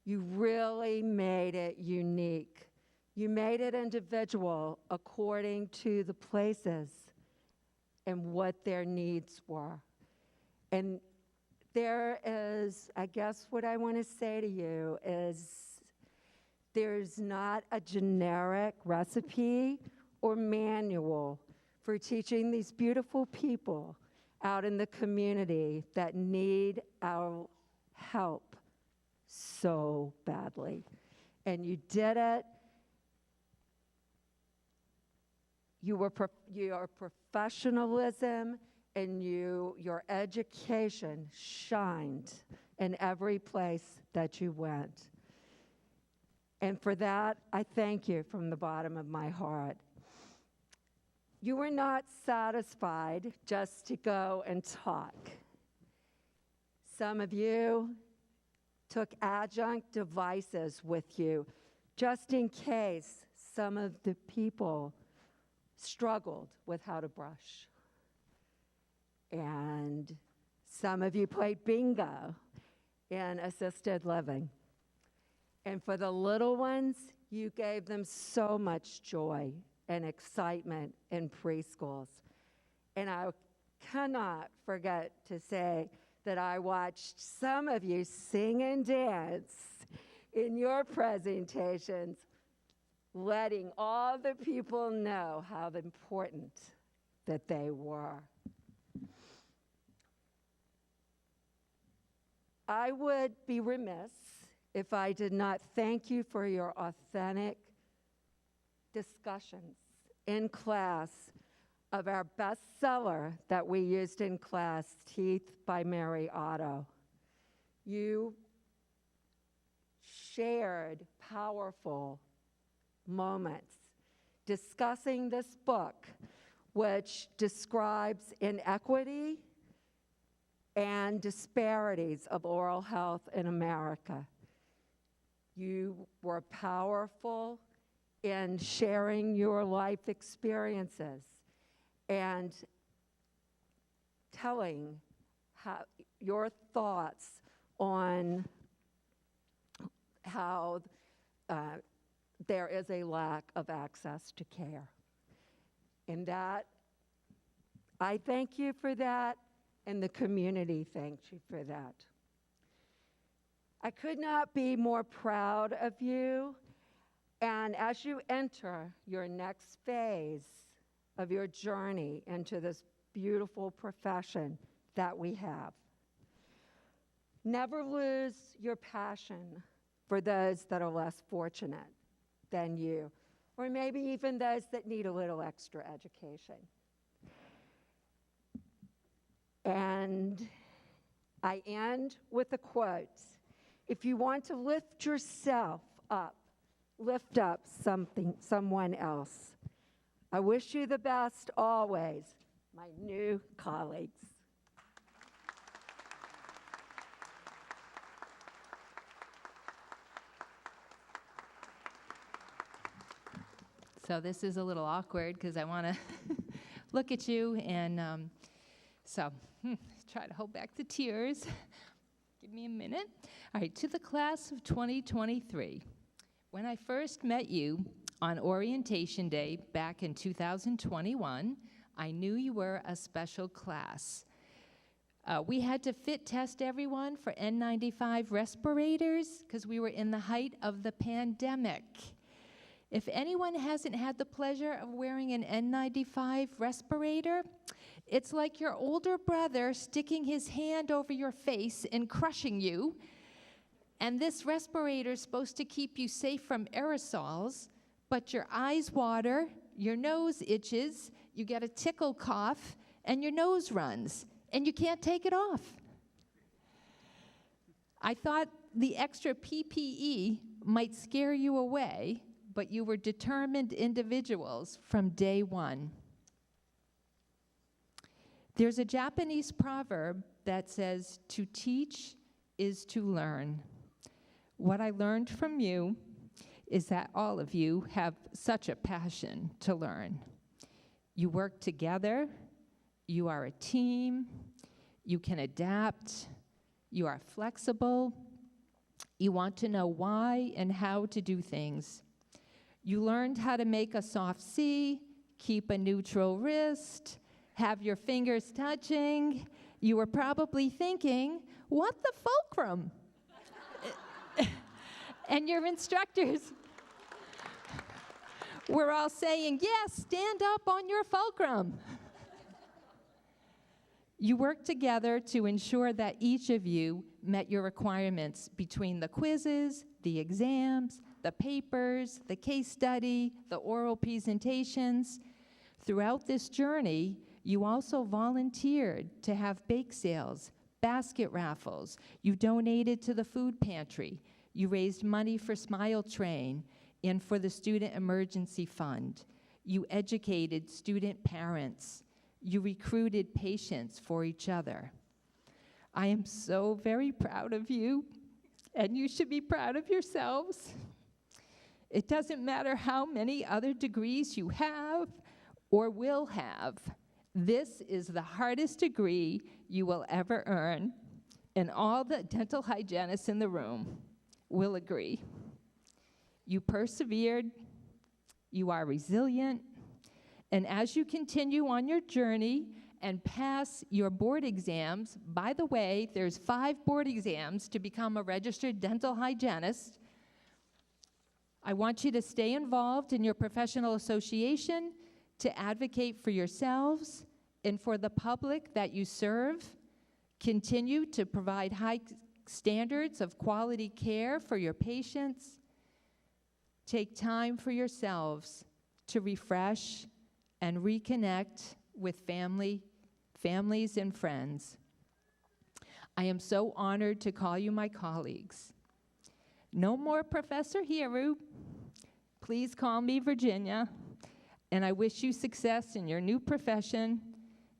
you really made it unique. You made it individual according to the places and what their needs were. And there is, I guess what I want to say to you is there's not a generic recipe or manual for teaching these beautiful people out in the community that need our help so badly. And you did it. Your professionalism and your education shined in every place that you went. And for that, I thank you from the bottom of my heart. You were not satisfied just to go and talk. Some of you took adjunct devices with you just in case some of the people struggled with how to brush. And some of you played bingo in assisted living. And for the little ones, you gave them so much joy and excitement in preschools. And I cannot forget to say that I watched some of you sing and dance in your presentations, letting all the people know how important that they were. I would be remiss if I did not thank you for your authentic discussions in class of our bestseller that we used in class, Teeth by Mary Otto. You shared powerful moments discussing this book, which describes inequity and disparities of oral health in America. You were powerful in sharing your life experiences and telling your thoughts on how there is a lack of access to care. And that, I thank you for that, and the community thanks you for that. I could not be more proud of you. And as you enter your next phase of your journey into this beautiful profession that we have, never lose your passion for those that are less fortunate than you, or maybe even those that need a little extra education. And I end with a quote. If you want to lift yourself up, lift up someone else. I wish you the best always, my new colleagues. So this is a little awkward because I want to look at you and try to hold back the tears. Give me a minute. All right, to the class of 2023. When I first met you on orientation day back in 2021, I knew you were a special class. We had to fit test everyone for N95 respirators because we were in the height of the pandemic. If anyone hasn't had the pleasure of wearing an N95 respirator, it's like your older brother sticking his hand over your face and crushing you. And this respirator is supposed to keep you safe from aerosols, but your eyes water, your nose itches, you get a tickle cough, and your nose runs, and you can't take it off. I thought the extra PPE might scare you away, but you were determined individuals from day one. There's a Japanese proverb that says, to teach is to learn. What I learned from you is that all of you have such a passion to learn. You work together, you are a team, you can adapt, You are flexible. You want to know why and how to do things. You learned how to make a soft C, keep a neutral wrist, have your fingers touching. You were probably thinking, what the fulcrum? And your instructors were all saying, yes, stand up on your fulcrum. You worked together to ensure that each of you met your requirements between the quizzes, the exams, the papers, the case study, the oral presentations. Throughout this journey, you also volunteered to have bake sales, basket raffles. You donated to the food pantry. You raised money for Smile Train and for the Student Emergency Fund. You educated student parents. You recruited patients for each other. I am so very proud of you, and you should be proud of yourselves. It doesn't matter how many other degrees you have or will have. This is the hardest degree you will ever earn, and all the dental hygienists in the room will agree. You persevered, you are resilient, and as you continue on your journey and pass your board exams, by the way, there's 5 board exams to become a registered dental hygienist. I want you to stay involved in your professional association to advocate for yourselves and for the public that you serve. Continue to provide high standards of quality care for your patients. Take time for yourselves to refresh and reconnect with families and friends. I am so honored to call you my colleagues. No more Professor Hiru. Please call me Virginia. And I wish you success in your new profession,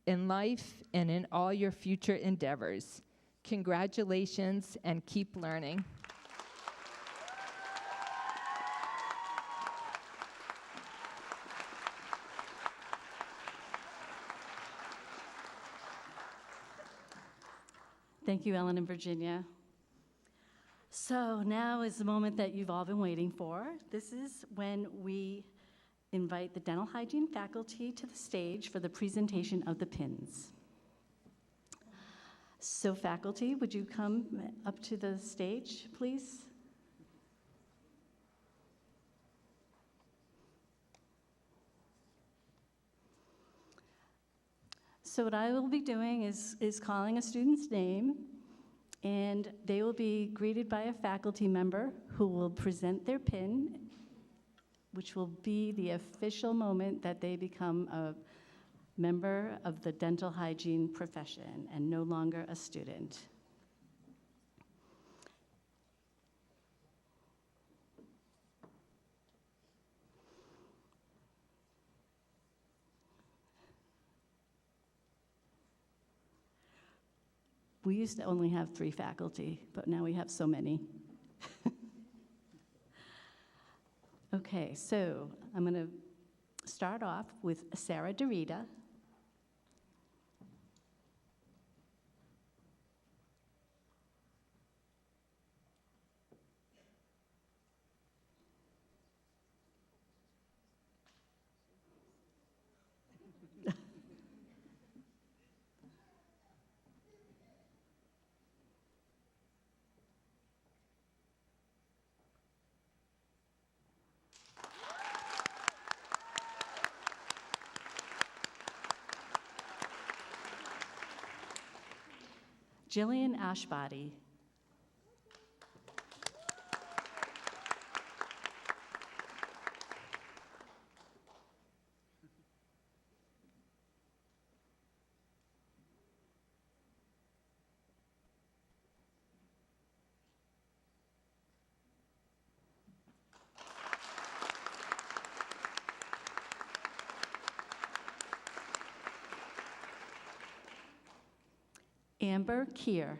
in life, and in all your future endeavors. Congratulations, and keep learning. Thank you, Ellen and Virginia. So now is the moment that you've all been waiting for. This is when we invite the dental hygiene faculty to the stage for the presentation of the pins. So faculty, would you come up to the stage, please? So what I will be doing is calling a student's name, and they will be greeted by a faculty member who will present their pin, which will be the official moment that they become a member of the dental hygiene profession and no longer a student. We used to only have 3 faculty, but now we have so many. Okay, so I'm going to start off with Sarah Dorita. Jillian Ashbody. Amber Keir.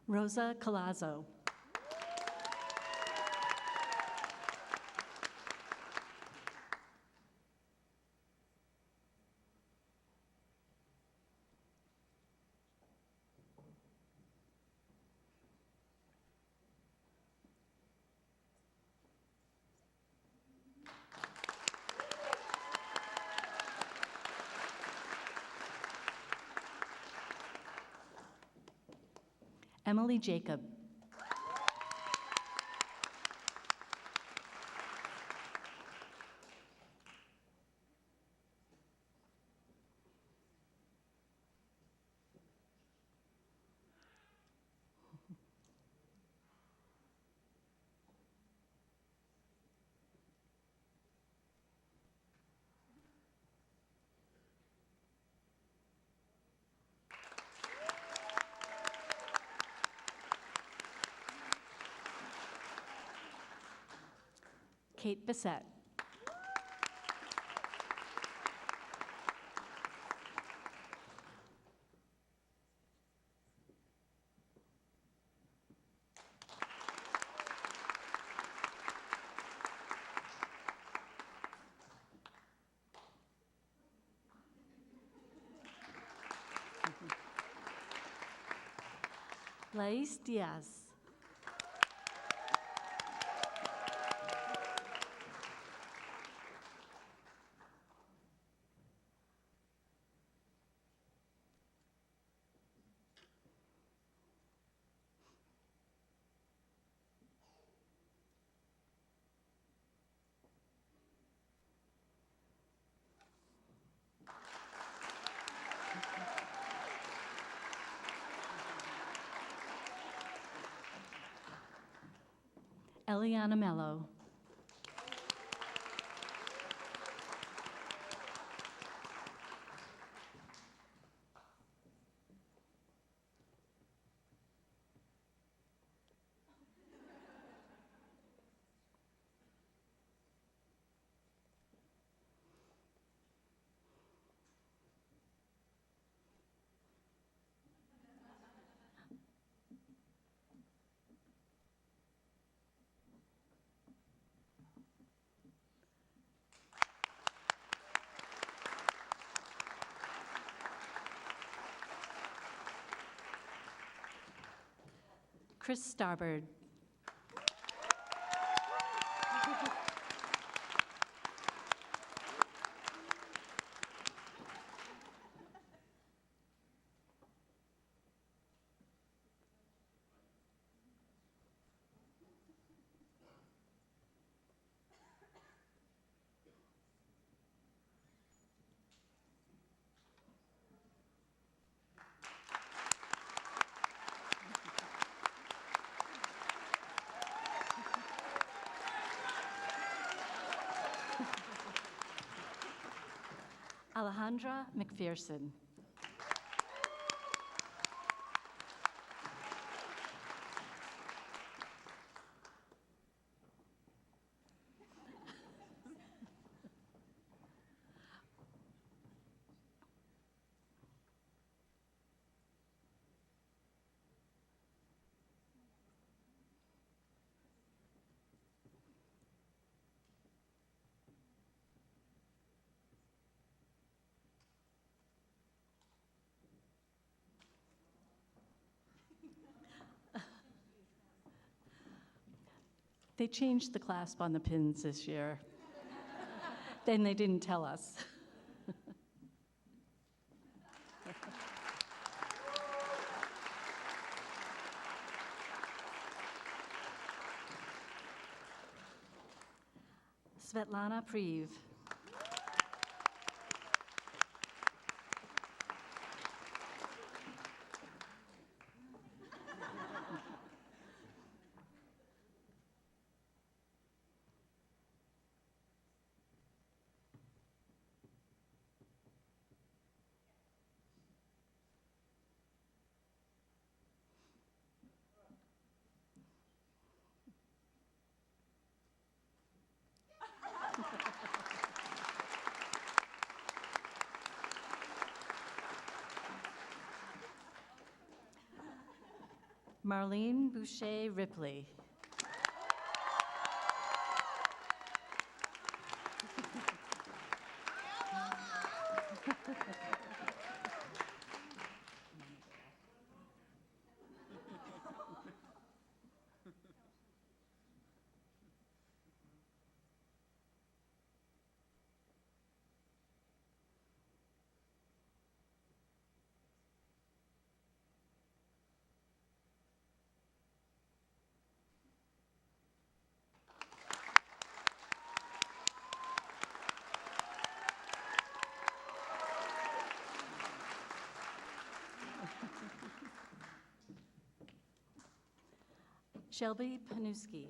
Rosa Colazzo. Emily Jacob. Kate Bissett. Lais Diaz. Eliana Mello. Chris Starbird. Alejandra McPherson. They changed the clasp on the pins this year. Then they didn't tell us. Svetlana Priv. Marlene Boucher Ripley. Shelby Panuski.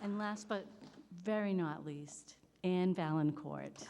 And last but very not least, Anne Valancourt.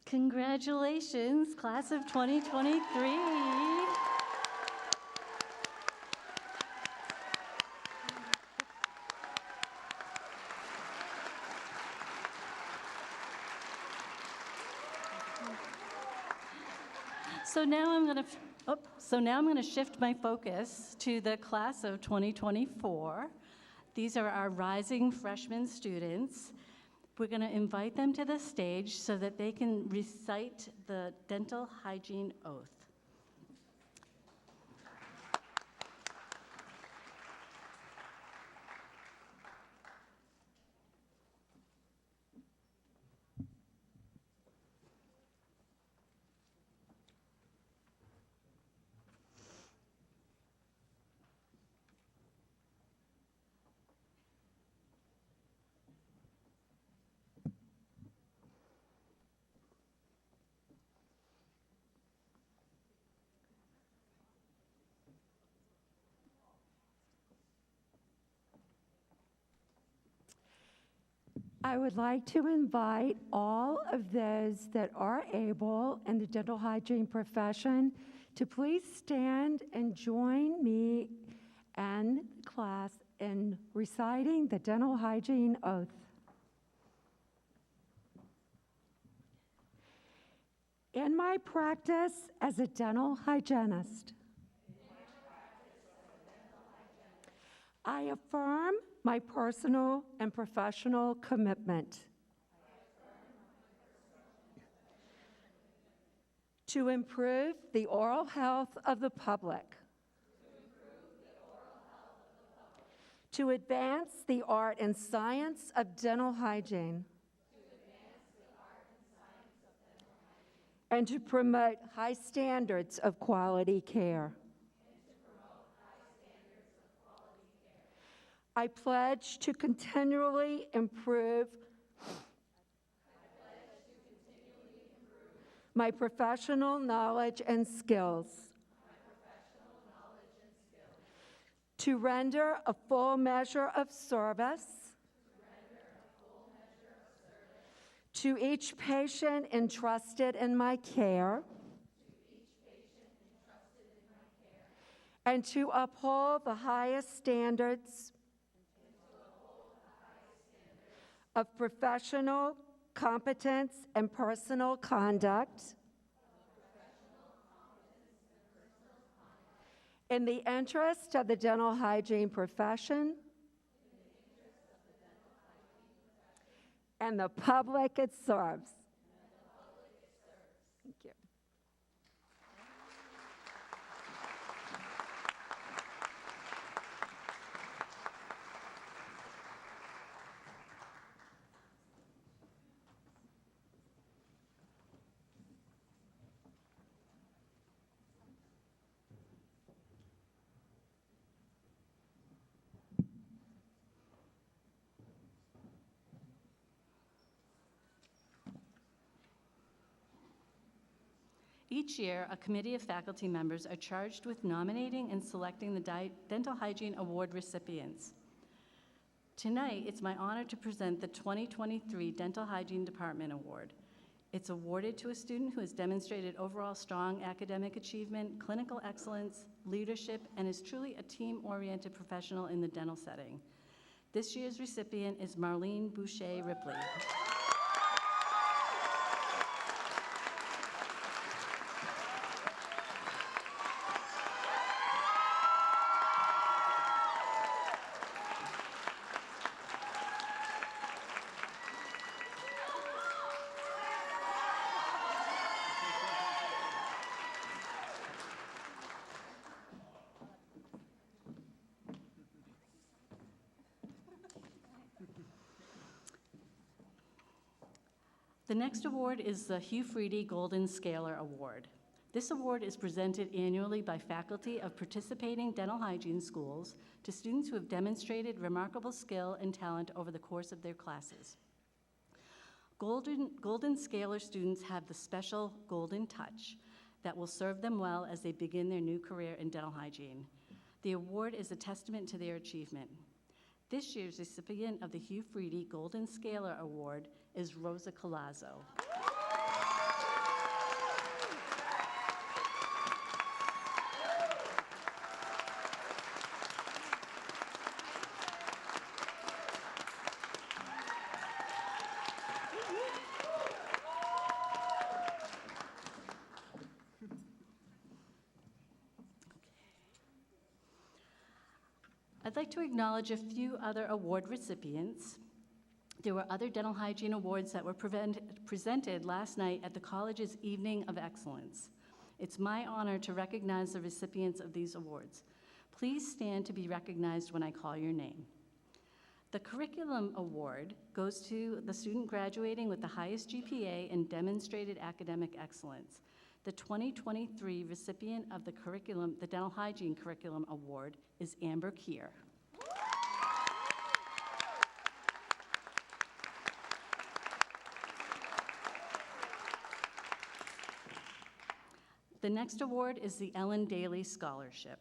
Congratulations, class of 2023. So now I'm going to shift my focus to the class of 2024. These are our rising freshman students. We're going to invite them to the stage so that they can recite the dental hygiene oath. I would like to invite all of those that are able in the dental hygiene profession to please stand and join me and the class in reciting the dental hygiene oath. In my practice as a dental hygienist, I affirm my personal and professional commitment to improve the oral health of the public, to advance the art and science of dental hygiene, and to promote high standards of quality care. I pledge to continually improve my professional knowledge and skills, to render a full measure of service to each patient entrusted in my care, and to uphold the highest standards of professional competence and personal conduct in the interest of the dental hygiene profession and the public it serves. Thank you. Each year, a committee of faculty members are charged with nominating and selecting the Dental Hygiene Award recipients. Tonight, it's my honor to present the 2023 Dental Hygiene Department Award. It's awarded to a student who has demonstrated overall strong academic achievement, clinical excellence, leadership, and is truly a team-oriented professional in the dental setting. This year's recipient is Marlene Boucher Ripley. The next award is the Hugh Freedy Golden Scaler Award. This award is presented annually by faculty of participating dental hygiene schools to students who have demonstrated remarkable skill and talent over the course of their classes. Golden Scaler students have the special golden touch that will serve them well as they begin their new career in dental hygiene. The award is a testament to their achievement. This year's recipient of the Hugh Freedy Golden Scaler Award is Rosa Colazzo. I'd like to acknowledge a few other award recipients. There were other dental hygiene awards that were presented last night at the college's Evening of Excellence. It's my honor to recognize the recipients of these awards. Please stand to be recognized when I call your name. The Curriculum Award goes to the student graduating with the highest GPA and demonstrated academic excellence. The 2023 recipient of the Dental Hygiene Curriculum Award is Amber Keir. The next award is the Ellen Daly Scholarship.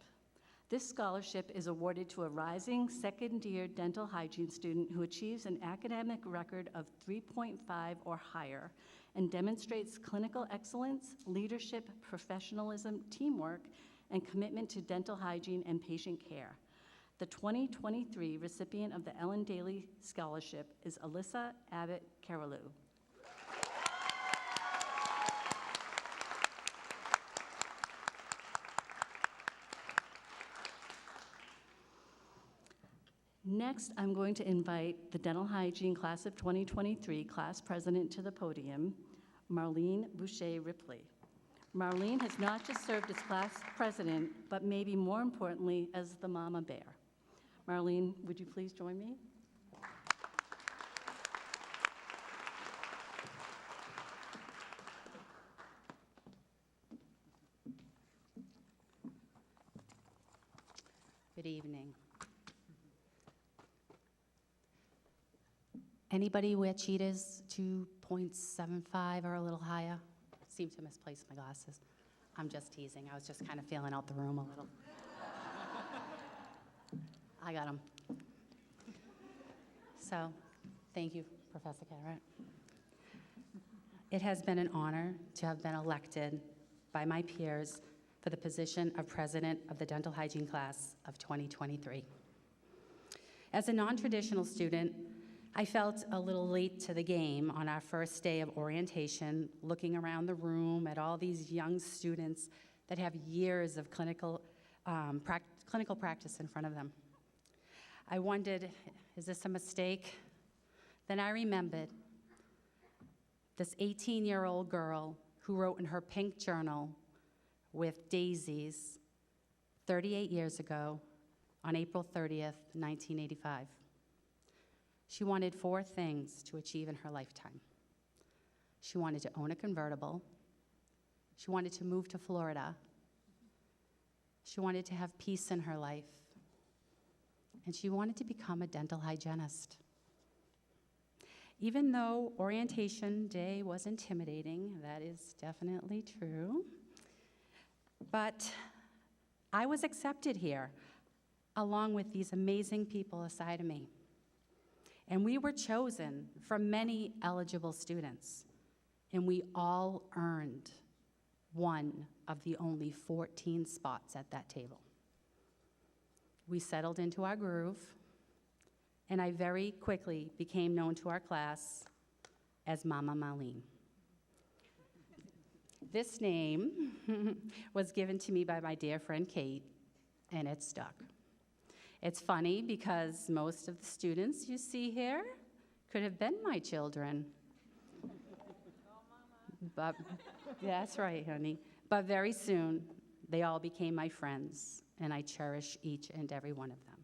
This scholarship is awarded to a rising second-year dental hygiene student who achieves an academic record of 3.5 or higher and demonstrates clinical excellence, leadership, professionalism, teamwork, and commitment to dental hygiene and patient care. The 2023 recipient of the Ellen Daly Scholarship is Alyssa Abbott Carolou. Next, I'm going to invite the Dental Hygiene Class of 2023 class president to the podium, Marlene Boucher Ripley. Marlene has not just served as class president, but maybe more importantly, as the mama bear. Marlene, would you please join me? Good evening. Anybody wear cheetahs 2.75 or a little higher? Seem to misplace my glasses. I'm just teasing. I was just kind of feeling out the room a little. I got them. So, thank you, Professor Carrot. It has been an honor to have been elected by my peers for the position of president of the Dental Hygiene Class of 2023. As a non-traditional student, I felt a little late to the game on our first day of orientation, looking around the room at all these young students that have years of clinical practice in front of them. I wondered, is this a mistake? Then I remembered this 18-year-old girl who wrote in her pink journal with daisies 38 years ago on April 30th, 1985. She wanted 4 things to achieve in her lifetime. She wanted to own a convertible. She wanted to move to Florida. She wanted to have peace in her life. And she wanted to become a dental hygienist. Even though orientation day was intimidating, that is definitely true, But I was accepted here, along with these amazing people aside of me. And we were chosen from many eligible students, and we all earned one of the only 14 spots at that table. We settled into our groove, and I very quickly became known to our class as Mama Marlene. This name was given to me by my dear friend Kate, and it stuck. It's funny because most of the students you see here could have been my children. But that's right, honey. But very soon, they all became my friends, and I cherish each and every one of them.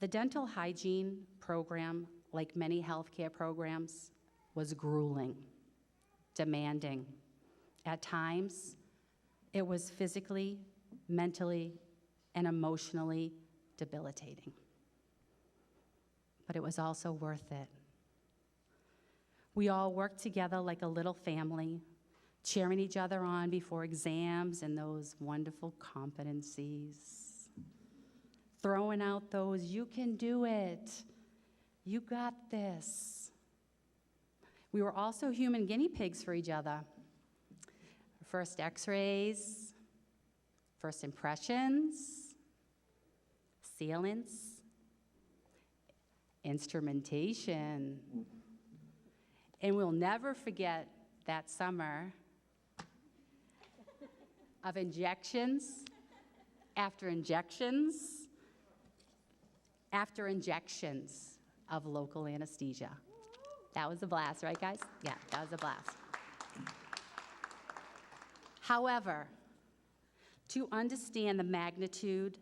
The dental hygiene program, like many healthcare programs, was grueling, demanding. At times, it was physically, mentally, and emotionally debilitating. But it was also worth it. We all worked together like a little family, cheering each other on before exams and those wonderful competencies. Throwing out those, you can do it, you got this. We were also human guinea pigs for each other. First x-rays, first impressions, sealants, instrumentation. And we'll never forget that summer of injections after injections after injections of local anesthesia. That was a blast, right, guys? Yeah, that was a blast. However, to understand the magnitude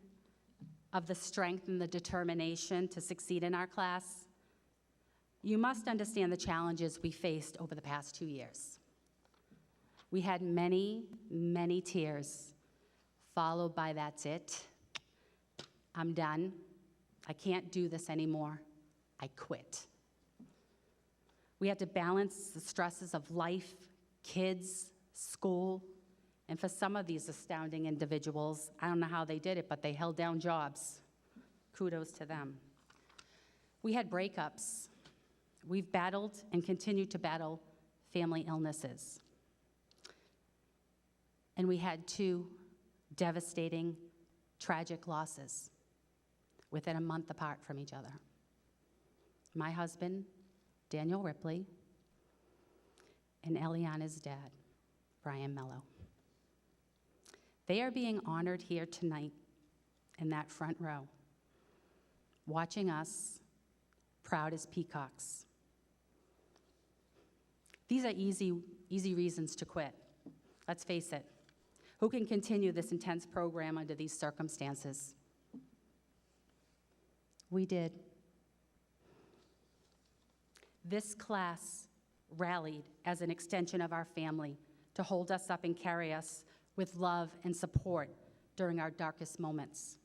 of the strength and the determination to succeed in our class, you must understand the challenges we faced over the past 2 years. We had many, many tears, followed by that's it. I'm done. I can't do this anymore. I quit. We had to balance the stresses of life, kids, school, and for some of these astounding individuals, I don't know how they did it, but they held down jobs. Kudos to them. We had breakups. We've battled and continue to battle family illnesses. And we had 2 devastating, tragic losses within a month apart from each other. My husband, Daniel Ripley, and Eliana's dad, Brian Mello. They are being honored here tonight in that front row, watching us, proud as peacocks. These are easy reasons to quit. Let's face it. Who can continue this intense program under these circumstances? We did. This class rallied as an extension of our family to hold us up and carry us with love and support during our darkest moments.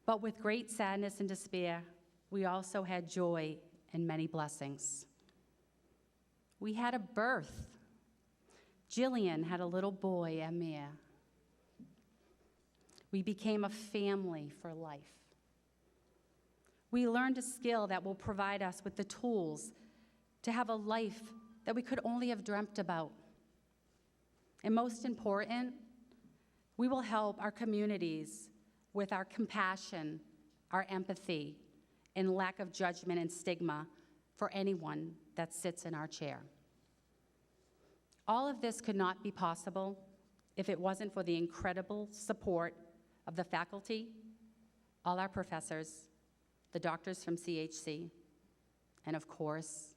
But with great sadness and despair, we also had joy and many blessings. We had a birth. Jillian had a little boy, Amir. We became a family for life. We learned a skill that will provide us with the tools to have a life that we could only have dreamt about. And most important, we will help our communities with our compassion, our empathy, and lack of judgment and stigma for anyone that sits in our chair. All of this could not be possible if it wasn't for the incredible support of the faculty, all our professors, the doctors from CHC, and of course,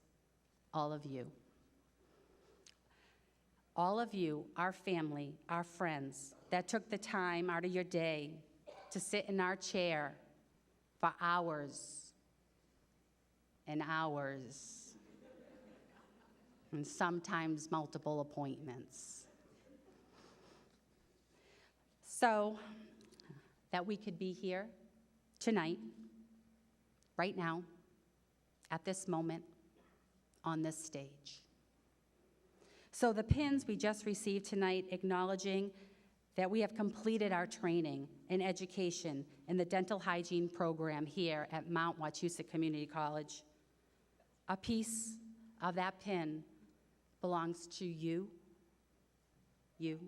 all of you. All of you, our family, our friends, that took the time out of your day to sit in our chair for hours and hours, and sometimes multiple appointments. So that we could be here tonight, right now, at this moment, on this stage. So the pins we just received tonight acknowledging that we have completed our training and education in the dental hygiene program here at Mount Wachusett Community College. A piece of that pin belongs to you, you,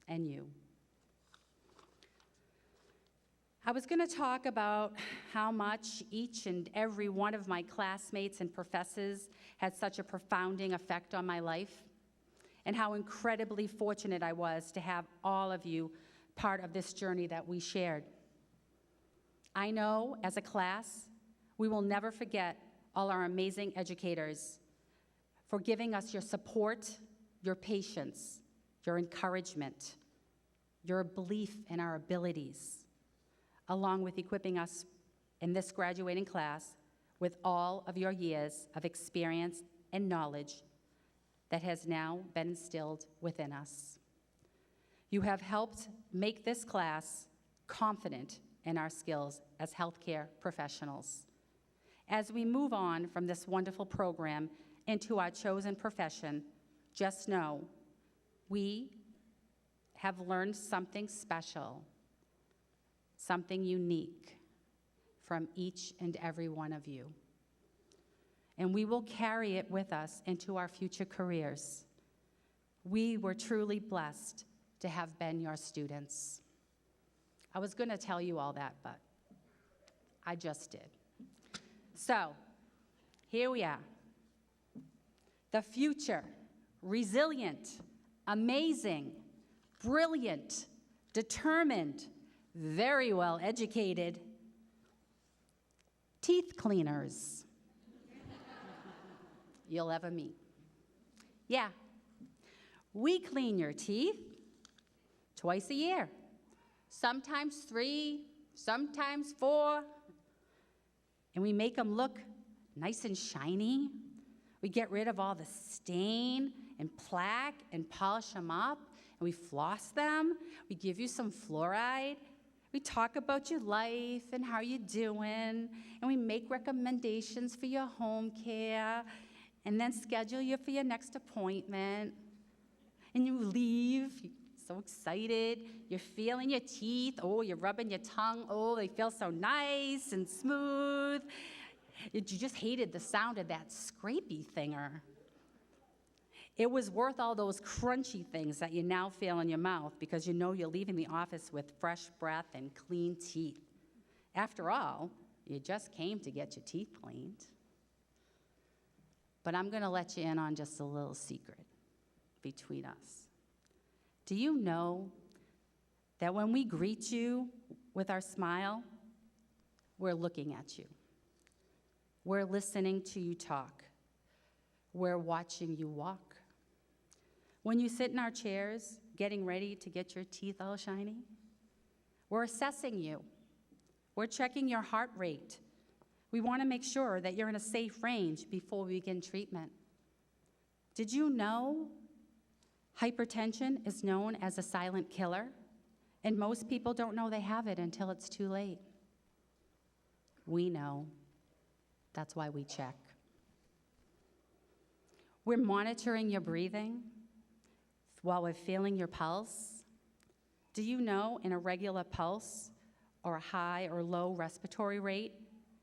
and you. I was going to talk about how much each and every one of my classmates and professors had such a profounding effect on my life, and how incredibly fortunate I was to have all of you part of this journey that we shared. I know, as a class, we will never forget all our amazing educators for giving us your support, your patience, your encouragement, your belief in our abilities, along with equipping us in this graduating class with all of your years of experience and knowledge that has now been instilled within us. You have helped make this class confident in our skills as healthcare professionals. As we move on from this wonderful program into our chosen profession, just know we have learned something special, something unique from each and every one of you. And we will carry it with us into our future careers. We were truly blessed to have been your students. I was going to tell you all that, but I just did. So, here we are. The future, resilient, amazing, brilliant, determined, very well educated teeth cleaners you'll ever meet. Yeah, we clean your teeth twice a year, sometimes 3, sometimes 4, and we make them look nice and shiny. We get rid of all the stain and plaque and polish them up, and we floss them. We give you some fluoride. We talk about your life and how you're doing, and we make recommendations for your home care, and then schedule you for your next appointment. And you leave, you're so excited, you're feeling your teeth, oh, you're rubbing your tongue, oh, they feel so nice and smooth. You just hated the sound of that scrapey thinger. It was worth all those crunchy things that you now feel in your mouth because you know you're leaving the office with fresh breath and clean teeth. After all, you just came to get your teeth cleaned. But I'm going to let you in on just a little secret between us. Do you know that when we greet you with our smile, we're looking at you? We're listening to you talk. We're watching you walk. When you sit in our chairs, getting ready to get your teeth all shiny, we're assessing you. We're checking your heart rate. We want to make sure that you're in a safe range before we begin treatment. Did you know hypertension is known as a silent killer? And most people don't know they have it until it's too late. We know. That's why we check. We're monitoring your breathing while we're feeling your pulse. Do you know an irregular pulse or a high or low respiratory rate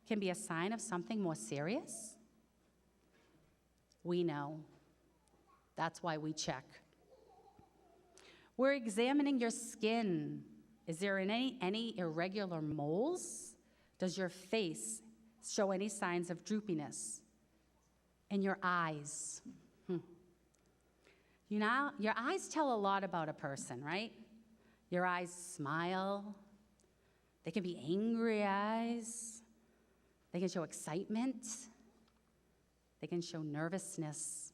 can be a sign of something more serious? We know. That's why we check. We're examining your skin. Is there any irregular moles? Does your face show any signs of droopiness? And your eyes. You know, your eyes tell a lot about a person, right? Your eyes smile. They can be angry eyes. They can show excitement. They can show nervousness.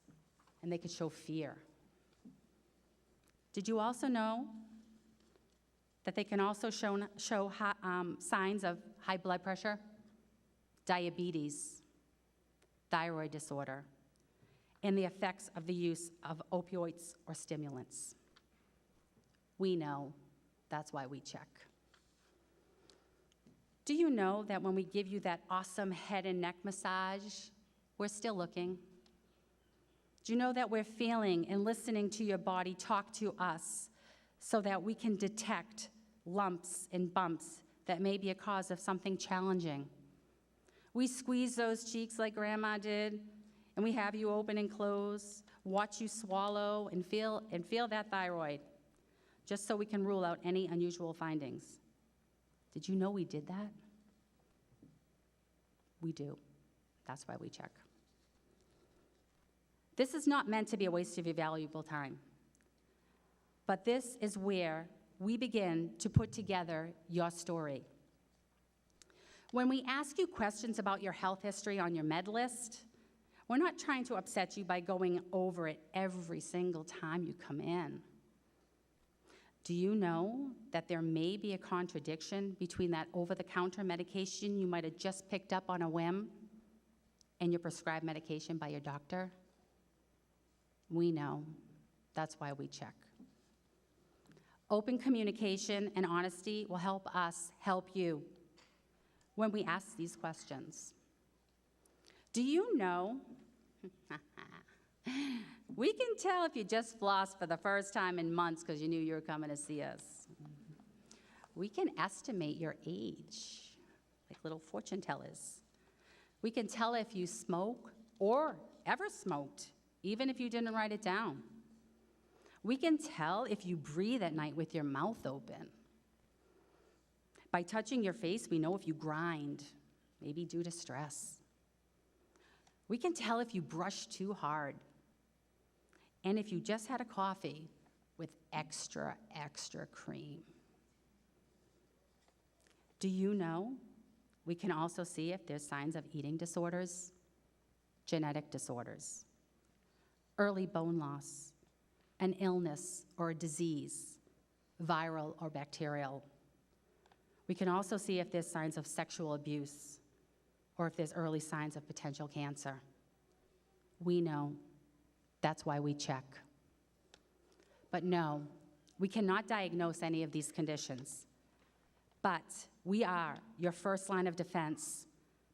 And they can show fear. Did you also know that they can also show signs of high blood pressure, diabetes, thyroid disorder, and the effects of the use of opioids or stimulants? We know. That's why we check. Do you know that when we give you that awesome head and neck massage, we're still looking? Do you know that we're feeling and listening to your body talk to us so that we can detect lumps and bumps that may be a cause of something challenging? We squeeze those cheeks like Grandma did, and we have you open and close, watch you swallow, and feel that thyroid, just so we can rule out any unusual findings. Did you know we did that? We do. That's why we check. This is not meant to be a waste of your valuable time, but this is where we begin to put together your story. When we ask you questions about your health history on your med list, we're not trying to upset you by going over it every single time you come in. Do you know that there may be a contradiction between that over-the-counter medication you might have just picked up on a whim and your prescribed medication by your doctor? We know. That's why we check. Open communication and honesty will help us help you when we ask these questions. Do you know? We can tell if you just flossed for the first time in months because you knew you were coming to see us. We can estimate your age, like little fortune tellers. We can tell if you smoke or ever smoked, even if you didn't write it down. We can tell if you breathe at night with your mouth open. By touching your face, we know if you grind, maybe due to stress. We can tell if you brush too hard, and if you just had a coffee with extra cream. Do you know we can also see if there's signs of eating disorders, genetic disorders, early bone loss, an illness or a disease, viral or bacterial. We can also see if there's signs of sexual abuse or if there's early signs of potential cancer. We know. That's why we check. But no, we cannot diagnose any of these conditions. But we are your first line of defense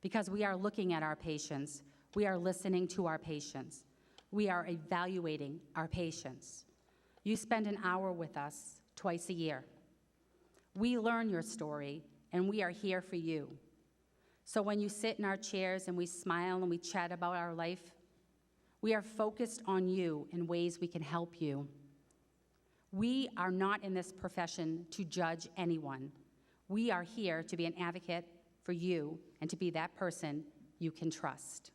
because we are looking at our patients. We are listening to our patients. We are evaluating our patients. You spend an hour with us twice a year. We learn your story, and we are here for you. So when you sit in our chairs and we smile and we chat about our life, we are focused on you in ways we can help you. We are not in this profession to judge anyone. We are here to be an advocate for you and to be that person you can trust.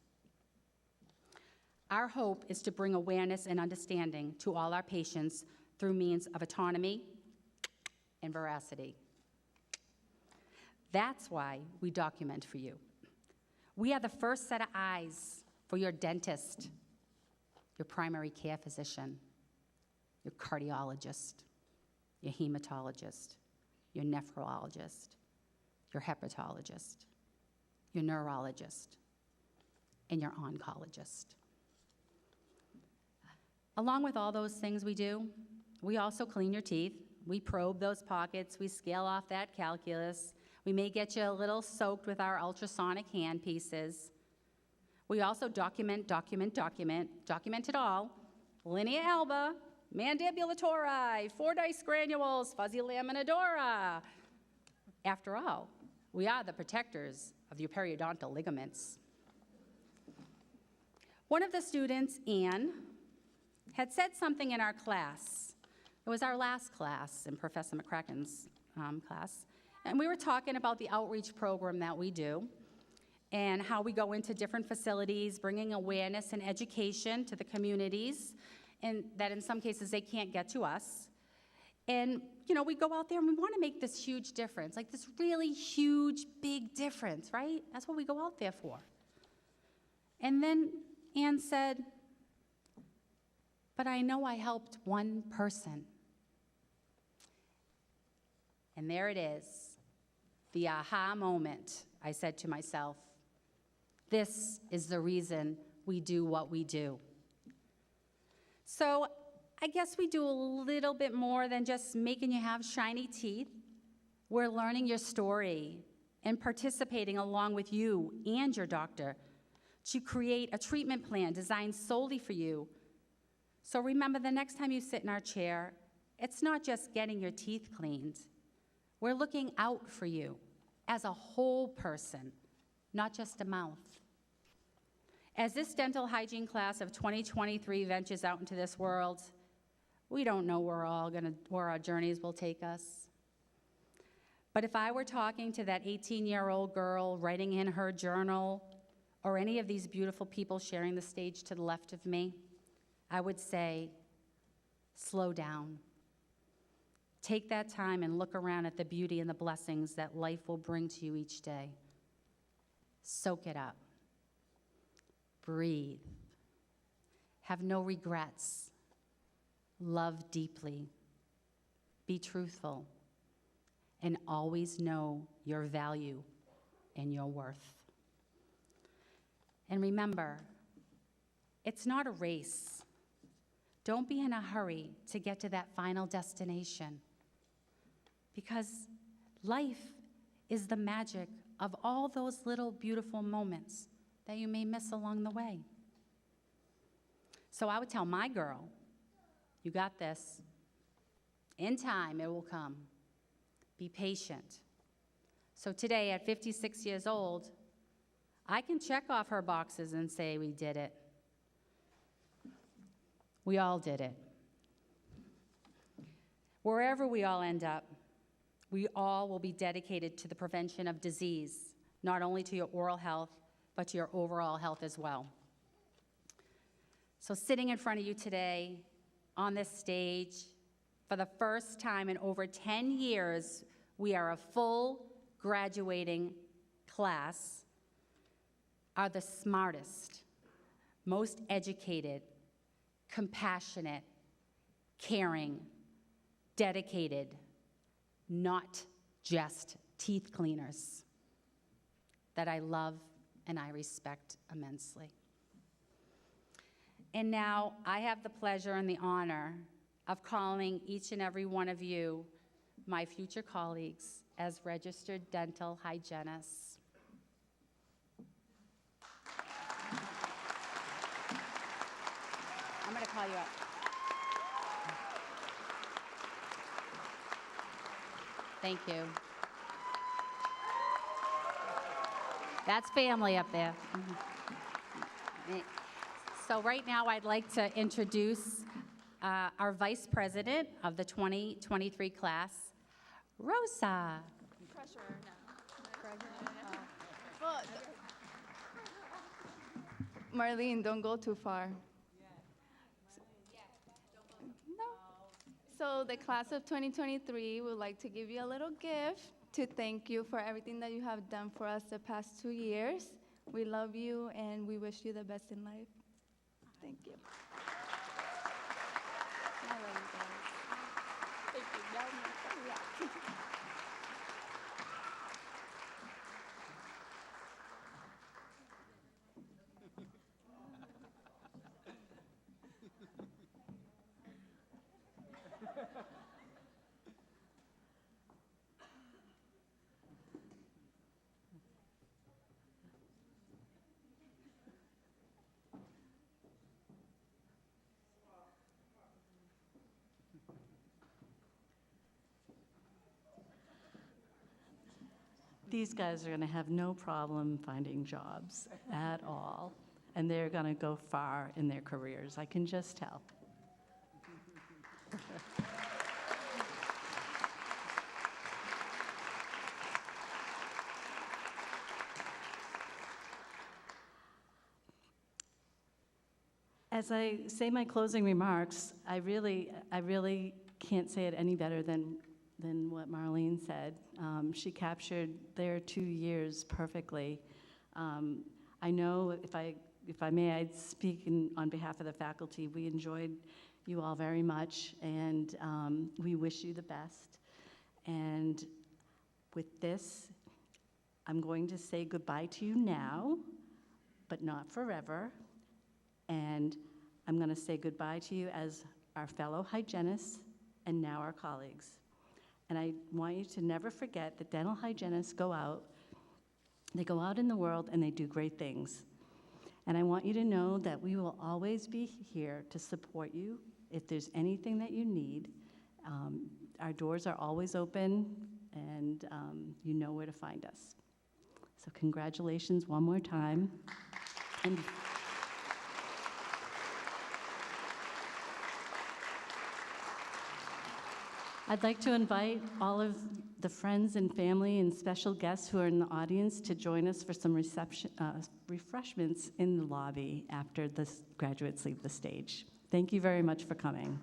Our hope is to bring awareness and understanding to all our patients through means of autonomy and veracity. That's why we document for you. We are the first set of eyes for your dentist, your primary care physician, your cardiologist, your hematologist, your nephrologist, your hepatologist, your neurologist, and your oncologist. Along with all those things we do, we also clean your teeth. We probe those pockets. We scale off that calculus. We may get you a little soaked with our ultrasonic hand pieces. We also document it all. Linea alba, mandibula tori, Fordyce granules, fuzzy lamina dura. After all, we are the protectors of your periodontal ligaments. One of the students, Anne, had said something in our class. It was our last class in Professor McCracken's class. And we were talking about the outreach program that we do and how we go into different facilities, bringing awareness and education to the communities, and that in some cases they can't get to us. And, you know, we go out there and we want to make this huge difference, like this really huge, big difference, right? That's what we go out there for. And then Anne said, but I know I helped one person. And there it is, the aha moment. I said to myself, this is the reason we do what we do. So I guess we do a little bit more than just making you have shiny teeth. We're learning your story and participating along with you and your doctor to create a treatment plan designed solely for you So remember, the next time you sit in our chair, it's not just getting your teeth cleaned. We're looking out for you as a whole person, not just a mouth. As this dental hygiene class of 2023 ventures out into this world, we don't know where our journeys will take us. But if I were talking to that 18-year-old girl writing in her journal, or any of these beautiful people sharing the stage to the left of me, I would say, slow down. Take that time and look around at the beauty and the blessings that life will bring to you each day. Soak it up. Breathe. Have no regrets. Love deeply. Be truthful. And always know your value and your worth. And remember, it's not a race. Don't be in a hurry to get to that final destination, because life is the magic of all those little beautiful moments that you may miss along the way. So I would tell my girl, you got this. In time, it will come. Be patient. So today, at 56 years old, I can check off her boxes and say we did it. We all did it. Wherever we all end up, we all will be dedicated to the prevention of disease, not only to your oral health, but to your overall health as well. So sitting in front of you today on this stage, for the first time in over 10 years, we are a full graduating class, are the smartest, most educated, compassionate, caring, dedicated, not just teeth cleaners, that I love and I respect immensely. And now I have the pleasure and the honor of calling each and every one of you my future colleagues as registered dental hygienists. I'm going to call you up. Thank you. That's family up there. So right now I'd like to introduce our Vice President of the 2023 class, Rosa. Pressure now. Marlene, don't go too far. No. So the class of 2023 would like to give you a little gift to thank you for everything that you have done for us the past 2 years. We love you and we wish you the best in life. Thank you. I love you guys. Thank you. Yeah. These guys are going to have no problem finding jobs at all, and they're going to go far in their careers. I can just tell. As I say my closing remarks, I really can't say it any better than what Marlene said. She captured their 2 years perfectly. I know, if I may, I'd speak on behalf of the faculty. We enjoyed you all very much, and we wish you the best. And with this, I'm going to say goodbye to you now, but not forever. And I'm going to say goodbye to you as our fellow hygienists and now our colleagues. And I want you to never forget that dental hygienists go out in the world and they do great things. And I want you to know that we will always be here to support you if there's anything that you need. Our doors are always open, and you know where to find us. So congratulations one more time. And I'd like to invite all of the friends and family and special guests who are in the audience to join us for some refreshments in the lobby after the graduates leave the stage. Thank you very much for coming.